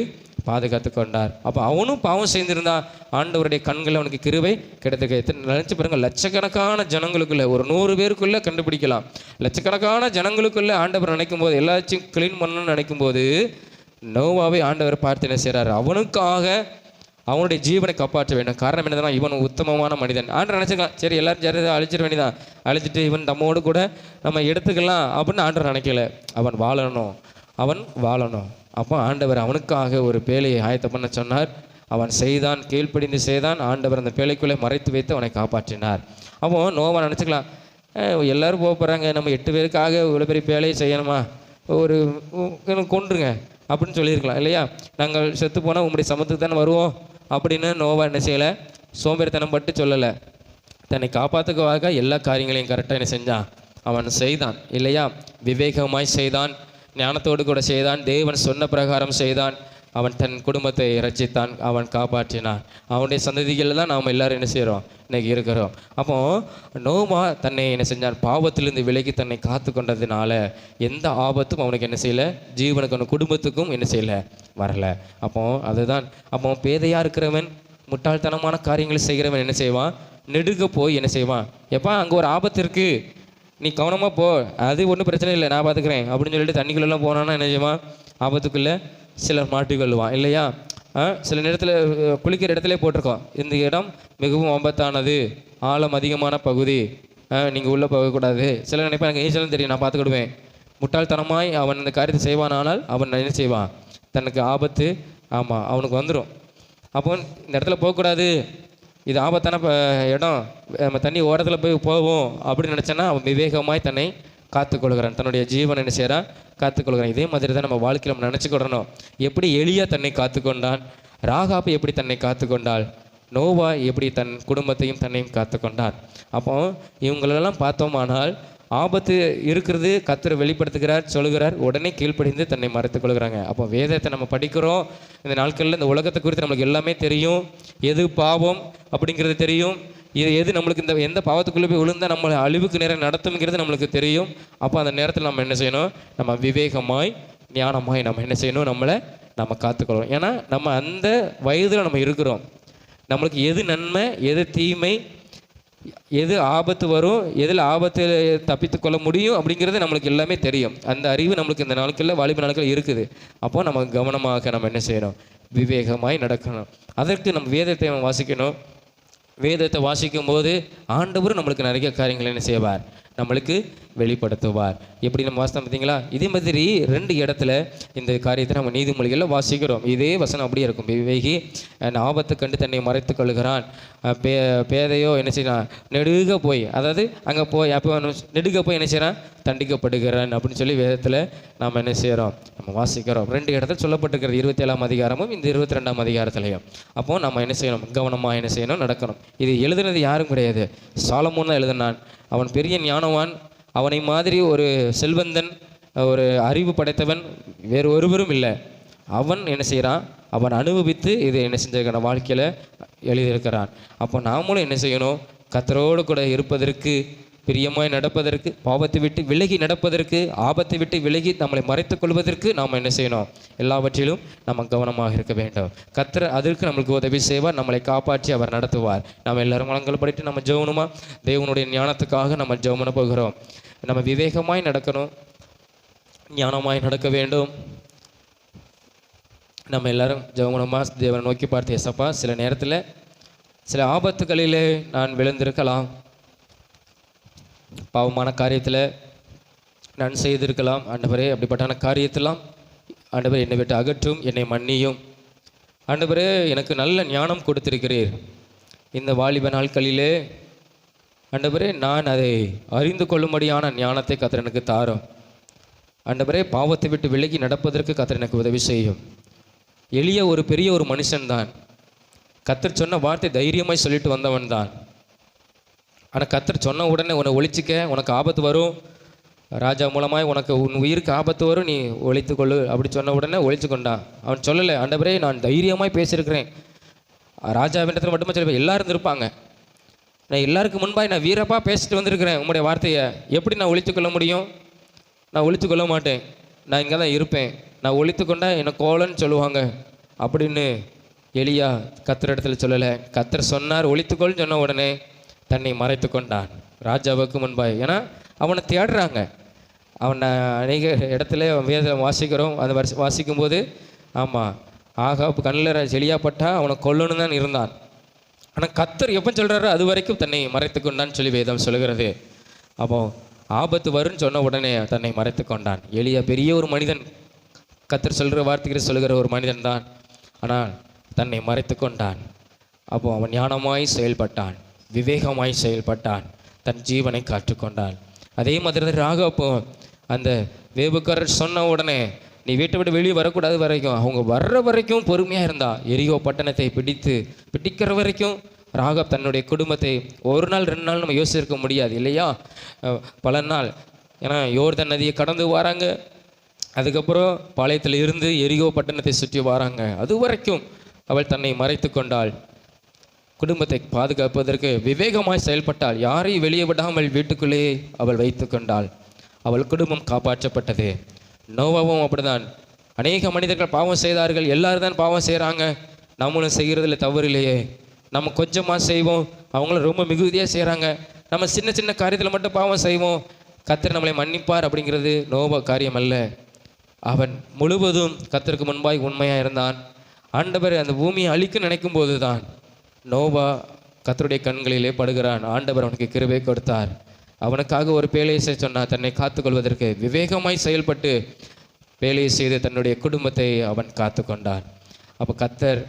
Speaker 1: பாதுகாத்து கொண்டார். அப்போ அவனும் பாவம் செய்திருந்தா ஆண்டவருடைய கண்கள் அவனுக்கு கிருபை கிடைத்துக்க. நினச்சி பாருங்கள், லட்சக்கணக்கான ஜனங்களுக்குள்ளே, ஒரு 100 பேருக்குள்ளே கண்டுபிடிக்கலாம், லட்சக்கணக்கான ஜனங்களுக்குள்ளே ஆண்டவர் நினைக்கும் போது, எல்லாத்தையும் கிளீன் பண்ணணும்னு நினைக்கும் போது நோவாவை ஆண்டவர் பார்த்து என்ன செய்கிறார்? அவனுக்காக அவனுடைய ஜீவனை காப்பாற்ற வேண்டும். காரணம் என்னதுன்னா, இவன் உத்தமமான மனிதன். ஆண்டவர் நினச்சிக்கலாம், சரி எல்லாரும் சரி அழிச்சிட வேண்டியதான், அழிச்சிட்டு இவன் நம்மோடு கூட நம்ம எடுத்துக்கலாம் அப்படின்னு ஆண்டவர் நினைக்கல. அவன் வாழணும். அப்போ ஆண்டவர் அவனுக்காக ஒரு பேழையை ஆயத்தம் பண்ண சொன்னார். அவன் செய்தான், கீழ்ப்படிந்து செய்தான். ஆண்டவர் அந்த பேழைக்குள்ளே மறைத்து வைத்து அவனை காப்பாற்றினார். அப்போ நோவா நினச்சிக்கலாம், எல்லோரும் போகிறாங்க, நம்ம 8 பேருக்காக இவ்வளோ பெரிய பேழையை செய்யணுமா? ஒரு கொன்றுங்க அப்படின்னு சொல்லியிருக்கலாம் இல்லையா? நாங்கள் செத்து போனால் உங்களுடைய சமத்துக்கு தானே வருவோம் அப்படின்னு நோவா என்ன செய்யலை? சோம்பேறித்தனம் பட்டு சொல்லலை. தன்னை காப்பாற்றுக்காக எல்லா காரியங்களையும் கரெக்டாக என்ன செஞ்சான்? அவன் செய்தான் இல்லையா? விவேகமாய் செய்தான், ஞானத்தோடு கூட செய்தான், தேவன் சொன்ன பிரகாரம் செய்தான். அவன் தன் குடும்பத்தை ரட்சித்தான், அவன் காப்பாற்றினான். அவனுடைய சந்ததிகளில் தான் நாம் எல்லோரும் என்ன செய்கிறோம்? இன்றைக்கி இருக்கிறோம். அப்போ நோவா தன்னை என்ன செஞ்சான்? பாவத்திலிருந்து விலகி தன்னை காத்து கொண்டதுனால எந்த ஆபத்தும் அவனுக்கு என்ன செய்யலை? ஜீவனுக்கு அவன் குடும்பத்துக்கும் என்ன செய்யலை? வரலை. அப்போ பேதையாக இருக்கிறவன், முட்டாள்தனமான காரியங்களை செய்கிறவன் என்ன செய்வான்? நெடுக போய் என்ன செய்வான்? எப்பா அங்கே ஒரு ஆபத்து இருக்குது, நீ கவனமாக போ, அது ஒன்றும் பிரச்சனை இல்லை, நான் பார்த்துக்கிறேன் அப்படின்னு சொல்லிட்டு தண்ணிக்குள்ளெல்லாம் போனான்னா என்ன செய்வான்? ஆபத்துக்குள்ளே சிலர் மாட்டிக்கொள்ளுவான் இல்லையா? சில நேரத்தில் குளிக்கிற இடத்துல போட்டிருக்கோம், இந்த இடம் மிகவும் ஆபத்தானது, ஆழம் அதிகமான பகுதி, நீங்கள் உள்ளே போகக்கூடாது. சில நினைப்பேன், எனக்கு ஈஸியாக தெரியும், நான் பார்த்துக்கிடுவேன். முட்டாள்தனமாய் அவன் இந்த காரியத்தை செய்வானால் அவன் என்ன செய்வான்? தனக்கு ஆபத்து அவனுக்கு வந்துடும். அப்போ இந்த இடத்துல போகக்கூடாது, இது ஆபத்தான இடம், நம்ம தண்ணி ஓரத்தில் போவோம் அப்படின்னு நினச்சேன்னா அவன் விவேகமாய் தன்னை காத்துக்கொள்கிறான், தன்னுடைய ஜீவனை என்ன செய்கிறான்? காத்துக்கொள்கிறான். இதே மாதிரி தான் நம்ம வாழ்க்கையில் நம்ம நினச்சிக்கிடணும். எப்படி எலியா தன்னை காத்துக்கொண்டான், ராகாபு எப்படி தன்னை காத்துக்கொண்டாள், நோவா எப்படி தன் குடும்பத்தையும் தன்னையும் காத்துக்கொண்டான். அப்போ இவங்களெல்லாம் பார்த்தோமானால் ஆபத்து இருக்கிறது கர்த்தர் வெளிப்படுத்துகிறார், சொல்லுகிறார், உடனே கீழ்ப்படிந்து தன்னை மறைத்து கொள்கிறாங்க. அப்போ வேதத்தை நம்ம படிக்கிறோம். இந்த நாட்களில் இந்த உலகத்தை குறித்து நம்மளுக்கு எல்லாமே தெரியும். எது பாவம் அப்படிங்கிறது தெரியும். எது நம்மளுக்கு இந்த எந்த பாவத்துக்குள்ளே போய் விழுந்தால் நம்மளை அழிவுக்கு நேரம் நடத்துங்கிறது நம்மளுக்கு தெரியும். அப்போ அந்த நேரத்தில் நம்ம என்ன செய்யணும்? நம்ம விவேகமாய் ஞானமாய் நம்ம என்ன செய்யணும்? நம்ம காத்துக்கொள்ளணும். ஏன்னா நம்ம அந்த வயதில் நம்ம இருக்கிறோம். நம்மளுக்கு எது நன்மை, எது தீமை, எது ஆபத்து வரும், எதில் ஆபத்து தப்பித்து கொள்ள முடியும் அப்படிங்கிறது நம்மளுக்கு எல்லாமே தெரியும். அந்த அறிவு நம்மளுக்கு இந்த நாட்களில் வாலிப நாட்கள் இருக்குது. அப்போது நம்ம கவனமாக நம்ம என்ன செய்யணும்? விவேகமாய் நடக்கணும். அதற்கு நம்ம வேதத்தை நம்ம வாசிக்கணும். வேதத்தை வாசிக்கும் போது ஆண்டவர் நம்மளுக்கு நிறைய காரியங்கள் என்ன செய்வார்? நம்மளுக்கு வெளிப்படுத்துவார். எப்படி நம்ம வாசித்தோம் பார்த்தீங்களா? இதே மாதிரி 2 இடத்துல இந்த காரியத்தை நம்ம நீதிமொழிகளில் வாசிக்கிறோம். இதே வசனம் அப்படியே இருக்கும். விவேகி ஆபத்தை கண்டு தன்னை மறைத்து கொள்கிறான், பேதையோ என்ன செய்யறான்? நெடுக போய், அதாவது அங்கே போய் அப்போ நெடுக போய் என்ன செய்யறான்? தண்டிக்கப்படுகிறான் அப்படின்னு சொல்லி வேதத்தில் நாம் என்ன செய்கிறோம்? நம்ம வாசிக்கிறோம். 2 இடத்துல சொல்லப்பட்டிருக்கிறது, 27ஆம் அதிகாரமும் இந்த 22ஆம் அதிகாரத்துலையும். அப்போது நம்ம என்ன செய்யணும்? கவனமாக என்ன செய்யணும்? நடக்கணும். இது எழுதுனது யாரும் கிடையாது, சாலமோன் தான் எழுதினான். அவன் பெரிய ஞானவான், அவனை மாதிரி ஒரு செல்வந்தன், ஒரு அறிவு படைத்தவன் வேறு ஒருவரும் இல்லை. அவன் என்ன செய்கிறான்? அவன் அனுபவித்து இது என்ன செஞ்சிருக்கான வாழ்க்கையில் எழுதியிருக்கிறான். அப்போ நாமளும் என்ன செய்யணும்? கர்த்தரோடு கூட இருப்பதற்கு, பிரியமாய் நடப்பதற்கு, பாவத்தை விட்டு விலகி நடப்பதற்கு, ஆபத்தை விட்டு விலகி நம்மளை மறைத்துக் கொள்வதற்கு நாம் என்ன செய்யணும்? எல்லாவற்றிலும் நம்ம கவனமாக இருக்க வேண்டும். கர்த்தர் அதற்கு நம்மளுக்கு உதவி செய்வார், நம்மளை காப்பாற்றி அவர் நடத்துவார். நம்ம எல்லாரும் வளங்கள் படித்து நம்ம ஜெபணுமா? தேவனுடைய ஞானத்துக்காக நம்ம ஜெபம் பண்ண போகிறோம். நம்ம விவேகமாய் நடக்கணும், ஞானமாய் நடக்க வேண்டும். நம்ம எல்லாரும் ஜெபணுமா? தேவனை நோக்கி பார்த்து, ஏசப்பா, சில நேரத்தில் சில ஆபத்துகளிலே நான் விழுந்திருக்கலாம், பாவமான காரியத்தில் நான் செய்திருக்கலாம். ஆண்டவரே, அப்படிப்பட்டான காரியத்தெல்லாம் ஆண்டவரே என்னை விட்டு அகற்றும், என்னை மன்னியும். ஆண்டவரே, எனக்கு நல்ல ஞானம் கொடுத்திருக்கிறீர். இந்த வாலிப நாட்களிலே ஆண்டவரே நான் அதை அறிந்து கொள்ளும்படியான ஞானத்தை கர்த்தர் எனக்கு தாரும். ஆண்டவரே, பாவத்தை விட்டு விலகி நடப்பதற்கு கர்த்தர் எனக்கு உதவி செய்யும். எளிய ஒரு பெரிய ஒரு மனுஷன்தான், கர்த்தர் சொன்ன வார்த்தை தைரியமாய் சொல்லிட்டு வந்தவன் தான். ஆனால் கர்த்தர் சொன்ன உடனே உன்னை ஒழிச்சிக்க, உனக்கு ஆபத்து வரும், ராஜா மூலமாய் உனக்கு உன் உயிருக்கு ஆபத்து வரும், நீ ஒழித்துக்கொள்ளு அப்படி சொன்ன உடனே ஒழித்து கொண்டான். அவன் சொல்லலை, ஆண்டவரே நான் தைரியமாய் பேசியிருக்கிறேன், ராஜாவிடத்தில் மட்டுமே சொல்ல எல்லாரும் இருப்பாங்க, நான் எல்லாருக்கும் முன்பாய் நான் வீரப்பாக பேசிட்டு வந்திருக்கிறேன், உங்களுடைய வார்த்தையை எப்படி நான் ஒழித்துக்கொள்ள முடியும்? நான் ஒழித்துக்கொள்ள மாட்டேன், நான் இங்கே தான் இருப்பேன், நான் ஒழித்துக்கொண்டா என்னை கோலன்னு சொல்லுவாங்க அப்படின்னு எலியா கர்த்தர் இடத்துல சொல்லலை. கர்த்தர் சொன்னார் ஒழித்துக்கொள்னு சொன்ன உடனே தன்னை மறைத்து கொண்டான் ராஜாவுக்கு முன்பாய். ஏன்னா அவனை தேடுறாங்க. அவனை அநேக இடத்துல வேத வாசிக்கிறோம். அதை வாசிக்கும்போது ஆமாம் ஆகாப் கண்ணில் செலியாப்பட்டா அவனை கொல்லணும் தான் இருந்தான். ஆனால் கர்த்தர் எப்போ சொல்கிறாரோ அது வரைக்கும் தன்னை மறைத்து கொண்டான்னு சொல்லி வேதம் சொல்கிறது. அப்போ ஆபத்து வரும்னு சொன்ன உடனே தன்னை மறைத்து கொண்டான். எலியா பெரிய ஒரு மனிதன், கர்த்தர் சொல்கிற வார்த்தைகளை சொல்கிற ஒரு மனிதன் தான். ஆனால் தன்னை மறைத்து கொண்டான். அப்போ அவன் ஞானமாய் செயல்பட்டான், விவேகமாய் செயல்பட்டான், தன் ஜீவனை காற்றுக்கொண்டான். அதே மாதிரி ராகாப்போ அந்த வேவுக்காரர் சொன்ன உடனே நீ வீட்டை விட்டு வெளியே வரக்கூடாது வரைக்கும், அவங்க வர்ற வரைக்கும் பொறுமையாக இருந்தா. எரிகோ பட்டணத்தை பிடிக்கிற வரைக்கும் ராகாப் தன்னுடைய குடும்பத்தை ஒரு நாள் 2 நாள் நம்ம யோசிச்சிருக்க முடியாது இல்லையா? பல நாள். ஏன்னா யோர்தான் நதியை கடந்து வராங்க, அதுக்கப்புறம் பாளையத்தில் இருந்து எரிகோ பட்டணத்தை சுற்றி வராங்க. அது வரைக்கும் அவள் தன்னை மறைத்து கொண்டாள். குடும்பத்தை பாதுகாப்பதற்கு விவேகமாய் செயல்பட்டாள். யாரையும் வெளியே விடாமல் வீட்டுக்குள்ளேயே அவள் வைத்து கொண்டாள். அவள் குடும்பம் காப்பாற்றப்பட்டது. நோவாவும் அப்படிதான். அநேக மனிதர்கள் பாவம் செய்தார்கள், எல்லாரும் தான் பாவம் செய்கிறாங்க, நம்மளும் செய்கிறதில்ல தவறு இல்லையே. நம்ம கொஞ்சமாக செய்வோம், அவங்களும் ரொம்ப மிகுதியாக செய்கிறாங்க. நம்ம சின்ன சின்ன காரியத்தில் மட்டும் பாவம் செய்வோம், கர்த்தர் நம்மளை மன்னிப்பார் அப்படிங்கிறது நோவா காரியம் அல்ல. அவன் முழுவதும் கர்த்தருக்கு முன்பாய் உண்மையாக இருந்தான். ஆண்டவர் அந்த பூமியை அழிக்க நினைக்கும் போது தான் நோவா கர்த்தருடைய கண்களிலே படுகிறான். ஆண்டவர் அவனுக்கு கிருபை கொடுத்தார். அவனுக்காக ஒரு பேழையை செய்ய சொன்னார். தன்னை காத்துக்கொள்வதற்கு விவேகமாய் செயல்பட்டு வேலையை செய்து தன்னுடைய குடும்பத்தை அவன் காத்து கொண்டான். அப்போ கர்த்தர்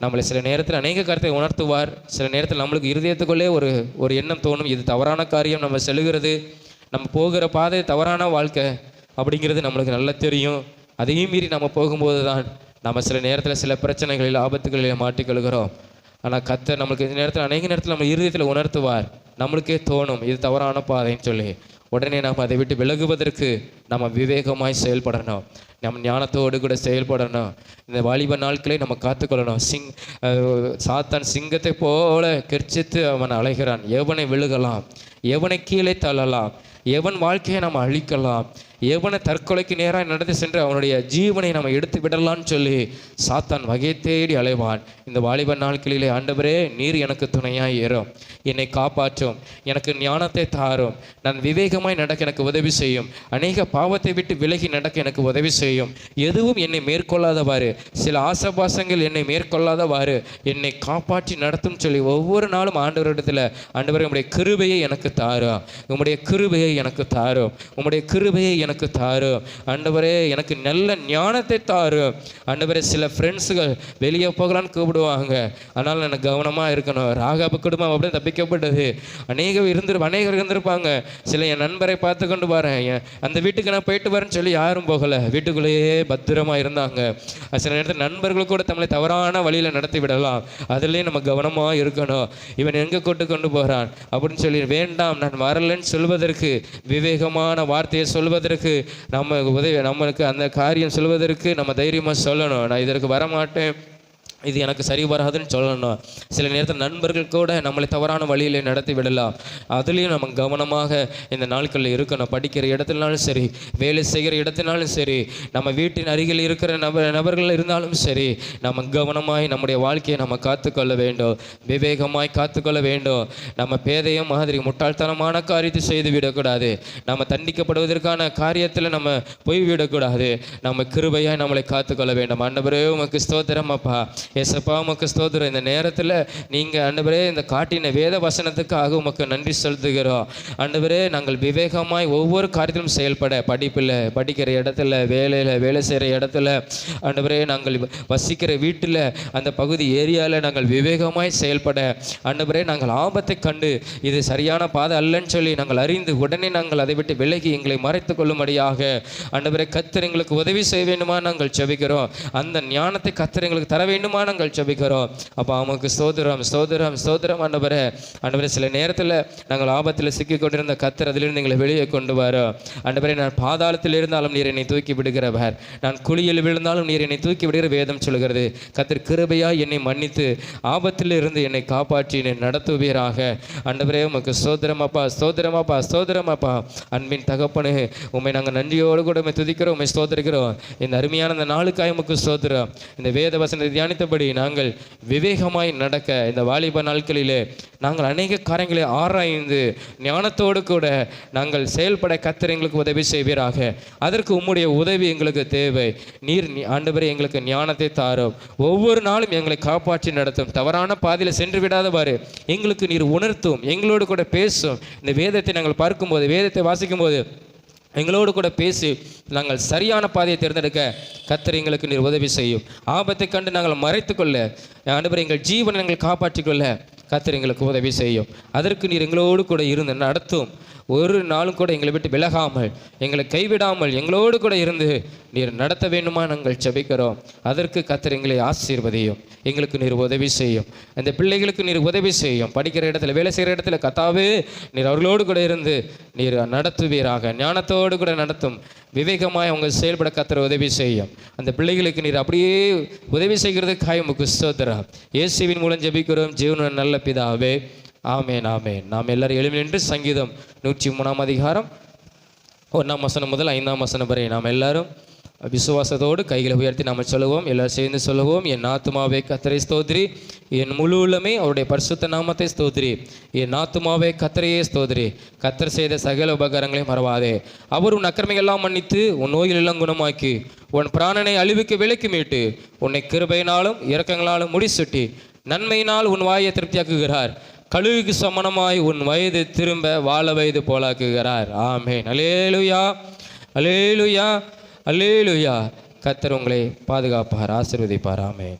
Speaker 1: நம்மளை சில நேரத்தில் அநேக கருத்தை உணர்த்துவார். சில நேரத்தில் நம்மளுக்கு இருதயத்துக்குள்ளே ஒரு எண்ணம் தோணும், இது தவறான காரியம், நம்ம செல்லுகிறது, நம்ம போகிற பாதை தவறான வாழ்க்கை அப்படிங்கிறது நம்மளுக்கு நல்லா தெரியும். அதையும் மீறி நம்ம போகும்போது தான் நம்ம சில நேரத்தில் சில பிரச்சனைகளில் ஆபத்துகளில் மாட்டிக்கொள்கிறோம். ஆனால் கர்த்தர் நம்மளுக்கு இந்த நேரத்தில் அநேக நேரத்தில் நம்ம இருதயத்தில் உணர்த்துவார். நம்மளுக்கே தோணும் இது தவறான பாதைன்னு சொல்லி. உடனே நாம் அதை விட்டு விலகுவதற்கு நம்ம விவேகமாய் செயல்படணும், நம்ம ஞானத்தோடு கூட செயல்படணும். இந்த வாலிப நாட்களை நம்ம காத்துக்கொள்ளணும். சாத்தான் சிங்கத்தை போல கெர்ச்சித்து அவன் அலைகிறான். எவனை விழுகலாம், எவனை கீழே தள்ளலாம், எவன் வாழ்க்கையை நம்ம அழிக்கலாம், எவனை தற்கொலைக்கு நேராக நடந்து சென்று அவனுடைய ஜீவனை நம்ம எடுத்து விடலான்னு சொல்லி சாத்தான் வகை தேடி அலைவான். இந்த வாலிப நாட்களிலே ஆண்டவரே நீர் எனக்கு துணையாக ஏறும், என்னை காப்பாற்றும், எனக்கு ஞானத்தை தாரும், நான் விவேகமாய் நடக்க எனக்கு உதவி செய்யும், அநேக பாவத்தை விட்டு விலகி நடக்க எனக்கு உதவி செய்யும், எதுவும் என்னை மேற்கொள்ளாதவாறு, சில ஆசபாசங்கள் என்னை மேற்கொள்ளாதவாறு என்னை காப்பாற்றி நடத்தும் சொல்லி ஒவ்வொரு நாளும் ஆண்டவரிடத்தில் ஆண்டவரே உம்முடைய கிருபையை எனக்கு தாரும், உம்முடைய கிருபையை எனக்கு தாரும், உம்முடைய கிருபையை எனக்கு தாரும் ஆண்டவரே, எனக்கு நல்ல ஞானத்தை தாரும் ஆண்டவரே. சில ஃப்ரெண்ட்ஸுகள் வெளியே போகலான்னு கூப்பிடுவாங்க, அதனால் எனக்கு கவனமாக இருக்கணும். ராகாபு குடும்பம் அப்படியே தப்பிக்கப்பட்டது. அநேகர் இருந்திருப்பாங்க. சில என் நண்பரை பார்த்து கொண்டு வரேன், அந்த வீட்டுக்கு நான் போயிட்டு வரேன்னு சொல்லி யாரும் போகலை, வீட்டுக்குள்ளேயே பத்திரமாக இருந்தாங்க. சில நேரத்தில் நண்பர்கள் கூட நம்மளை தவறான வழியில் நடத்தி விடலாம், அதுலேயும் நம்ம கவனமாக இருக்கணும். இவன் எங்கே கொண்டு போகிறான் அப்படின்னு சொல்லி வேண்டாம் நான் வரலன்னு சொல்வதற்கு, விவேகமான வார்த்தையை சொல்வதற்கு, நம்மளுக்கு அந்த காரியம் சொல்வதற்கு நம்ம தைரியமாக சொல்லணும். நான் இதற்கு வரமாட்டேன், இது எனக்கு சரி வராதுன்னு சொல்லணும். சில நேரத்தில் நண்பர்கள் கூட நம்மளை தவறான வழியில் நடத்தி விடலாம், அதுலேயும் நம்ம கவனமாக இந்த நாட்களில் இருக்கணும். படிக்கிற இடத்துலனாலும் சரி, வேலை செய்கிற இடத்தினாலும் சரி, நம்ம வீட்டின் அருகில் இருக்கிற நபர்கள் இருந்தாலும் சரி, நம்ம கவனமாய் நம்முடைய வாழ்க்கையை நம்ம காத்துக்கொள்ள வேண்டும், விவேகமாய் காத்துக்கொள்ள வேண்டும். நம்ம பேதையும் மாதிரி முட்டாள்தனமான காரியத்தை செய்து விடக்கூடாது, நம்ம தண்டிக்கப்படுவதற்கான காரியத்தில் நம்ம போய்விடக்கூடாது. நம்ம கிருபையாய் நம்மளை காத்துக்கொள்ள வேண்டும். ஆண்டவரே உமக்கு ஸ்தோத்திரம் அப்பா, ஏசப்பா உமக்கு ஸ்தோத்திரம். இந்த நேரத்தில் நீங்கள் ஆண்டவரே இந்த காட்டின வேத வசனத்துக்காக உமக்கு நன்றி செலுத்துகிறோம். ஆண்டவரே நாங்கள் விவேகமாய் ஒவ்வொரு காரியத்திலும் செயல்பட, படிப்பில், படிக்கிற இடத்துல, வேலை செய்கிற இடத்துல, ஆண்டவரே நாங்கள் வசிக்கிற வீட்டில், அந்த பகுதி ஏரியாவில் நாங்கள் விவேகமாய் செயல்பட, ஆண்டவரே நாங்கள் ஆபத்தை கண்டு இது சரியான பாதை அல்லன்னு சொல்லி நாங்கள் அறிந்து உடனே நாங்கள் அதை விட்டு விலகி எங்களை மறைத்து கொள்ளும்படியாக ஆண்டவரே கர்த்தர் எங்களுக்கு உதவி செய்ய வேண்டுமா நாங்கள் ஜெபிக்கிறோம். அந்த ஞானத்தை கர்த்தர் எங்களுக்கு தர வேண்டுமா வேண்டுமா நாங்கள் ஜெபிக்கிறோம். அப்பா உமக்கு ஸ்தோத்திரம் ஸ்தோத்திரம் ஸ்தோத்திரம் ஆண்டவரே. ஆண்டவரே சில நேரத்தில் நாங்கள் ஆபத்தில் சிக்கி கொண்டிருந்த கர்த்தர் அதிலிருந்து எங்களை வெளியே கொண்டு வரோம். ஆண்டவரே நான் பாதாளத்தில் இருந்தாலும் நீர் என்னை தூக்கி விடுகிறவர், நான் குழியில் விழுந்தாலும் நீர் என்னை தூக்கி விடுகிற வேதம் சொல்கிறது. கர்த்தர் கிருபையாய் என்னை மன்னித்து ஆபத்தில் இருந்து என்னை காப்பாற்றி என்னை நடத்துவீராக. ஆண்டவரே உமக்கு ஸ்தோத்திரம் அப்பா ஸ்தோத்திரம் அப்பா ஸ்தோத்திரம் அப்பா. அன்பின் தகப்பனே உம்மை நாங்கள் நன்றியோடு கூட உம்மை துதிக்கிறோம், உம்மை ஸ்தோத்திரிக்கிறோம். இந்த அருமையான இந்த நாளுக்காய் உமக்கு ஸ்தோத்திரம். இந்த வேத வசனத்தை தியானித்தபடி நாங்கள் விவேகமாய் நடக்க இந்த வாலிப நாட்களிலே நாங்கள் அநேக காரியங்களை ஆராய்ந்து ஞானத்தோடு கூட நாங்கள் செயல்பட கர்த்தர் எங்களுக்கு உதவி செய்வீராக. அதற்கு உம்முடைய உதவி எங்களுக்கு தேவை. நீர் ஆண்டவரே எங்களுக்கு ஞானத்தை தாரும், ஒவ்வொரு நாளும் எங்களை காப்பாற்றி நடத்தும், தவறான பாதையில் சென்று விடாதவாறு எங்களுக்கு நீர் உணர்த்தும், எங்களோடு கூட பேசும். இந்த வேதத்தை நாங்கள் பார்க்கும்போது, வேதத்தை வாசிக்கும்போது எங்களோடு கூட பேசி நாங்கள் சரியான பாதையை தேர்ந்தெடுக்க கர்த்தர் எங்களுக்கு நீர் உதவி செய்யும். ஆபத்தை கண்டு நாங்கள் மறைத்துக்கொள்ள ஆண்டவரே எங்கள் ஜீவனை நாங்கள் காப்பாற்றிக்கொள்ள கர்த்தர் எங்களுக்கு உதவி செய்யும். அதற்கு நீர் எங்களோடு கூட இருந்து நடத்தும். ஒரு நாளும் கூட எங்களை விட்டு விலகாமல், எங்களை கைவிடாமல் எங்களோடு கூட இருந்து நீர் நடத்த வேண்டுமா நாங்கள் ஜெபிக்கிறோம். அதற்கு கர்த்தர் எங்களை ஆசீர்வதியும், எங்களுக்கு நீர் உதவி செய்யும். அந்த பிள்ளைகளுக்கு நீர் உதவி செய்யும். படிக்கிற இடத்துல, வேலை செய்கிற இடத்துல கர்த்தாவே நீர் அவர்களோடு கூட இருந்து நீர் நடத்துவீராக. ஞானத்தோடு கூட நடத்தும், விவேகமாய் அவங்க செயல்பட கர்த்தர் உதவி செய்யும். அந்த பிள்ளைகளுக்கு நீர் அப்படியே உதவி செய்கிறதுக்காக உமக்கு ஸ்தோத்திரம். இயேசுவின் மூலம் ஜெபிக்கிறோம் ஜீவனுள்ள நல்ல பிதாவே, ஆமேன் ஆமேன். நாம் எல்லாரும் எழும்பி நின்று சங்கீதம் 103 அதிகாரம் 1 வசனம் முதல் 5 வசனம் வரை நாம் எல்லாரும் விசுவாசத்தோடு கைகளை உயர்த்தி நாம் சொல்லுவோம். எல்லாரும் சேர்ந்து சொல்லுவோம். என் ஆத்துமாவே கர்த்தரை ஸ்தோத்திரி, என் முழு உள்ளமே அவருடைய பரிசுத்த நாமத்தை ஸ்தோத்திரி. என் ஆத்துமாவே கர்த்தரையே ஸ்தோத்திரி, கர்த்தர் செய்த சகல உபகாரங்களையும் மறவாதே. அவர் உன் அக்கிரமையெல்லாம் மன்னித்து உன் நோயில் எல்லாம் குணமாக்கி உன் பிராணனை அழிவுக்கு விலக்கி மீட்டு உன்னை கிருபையினாலும் இரக்கங்களாலும் முடிசூட்டி நன்மையினால் உன் வாயை திருப்தியாக்குகிறார். கழுகுக்கு சமணமாய் உன் வயது திரும்ப வாழ வயது போலாக்குகிறார். ஆமேன். அல்லேலூயா அல்லேலூயா அல்லேலூயா. கர்த்தர் உங்களை பாதுகாப்பார், ஆசீர்வதிப்பார். ஆமேன்.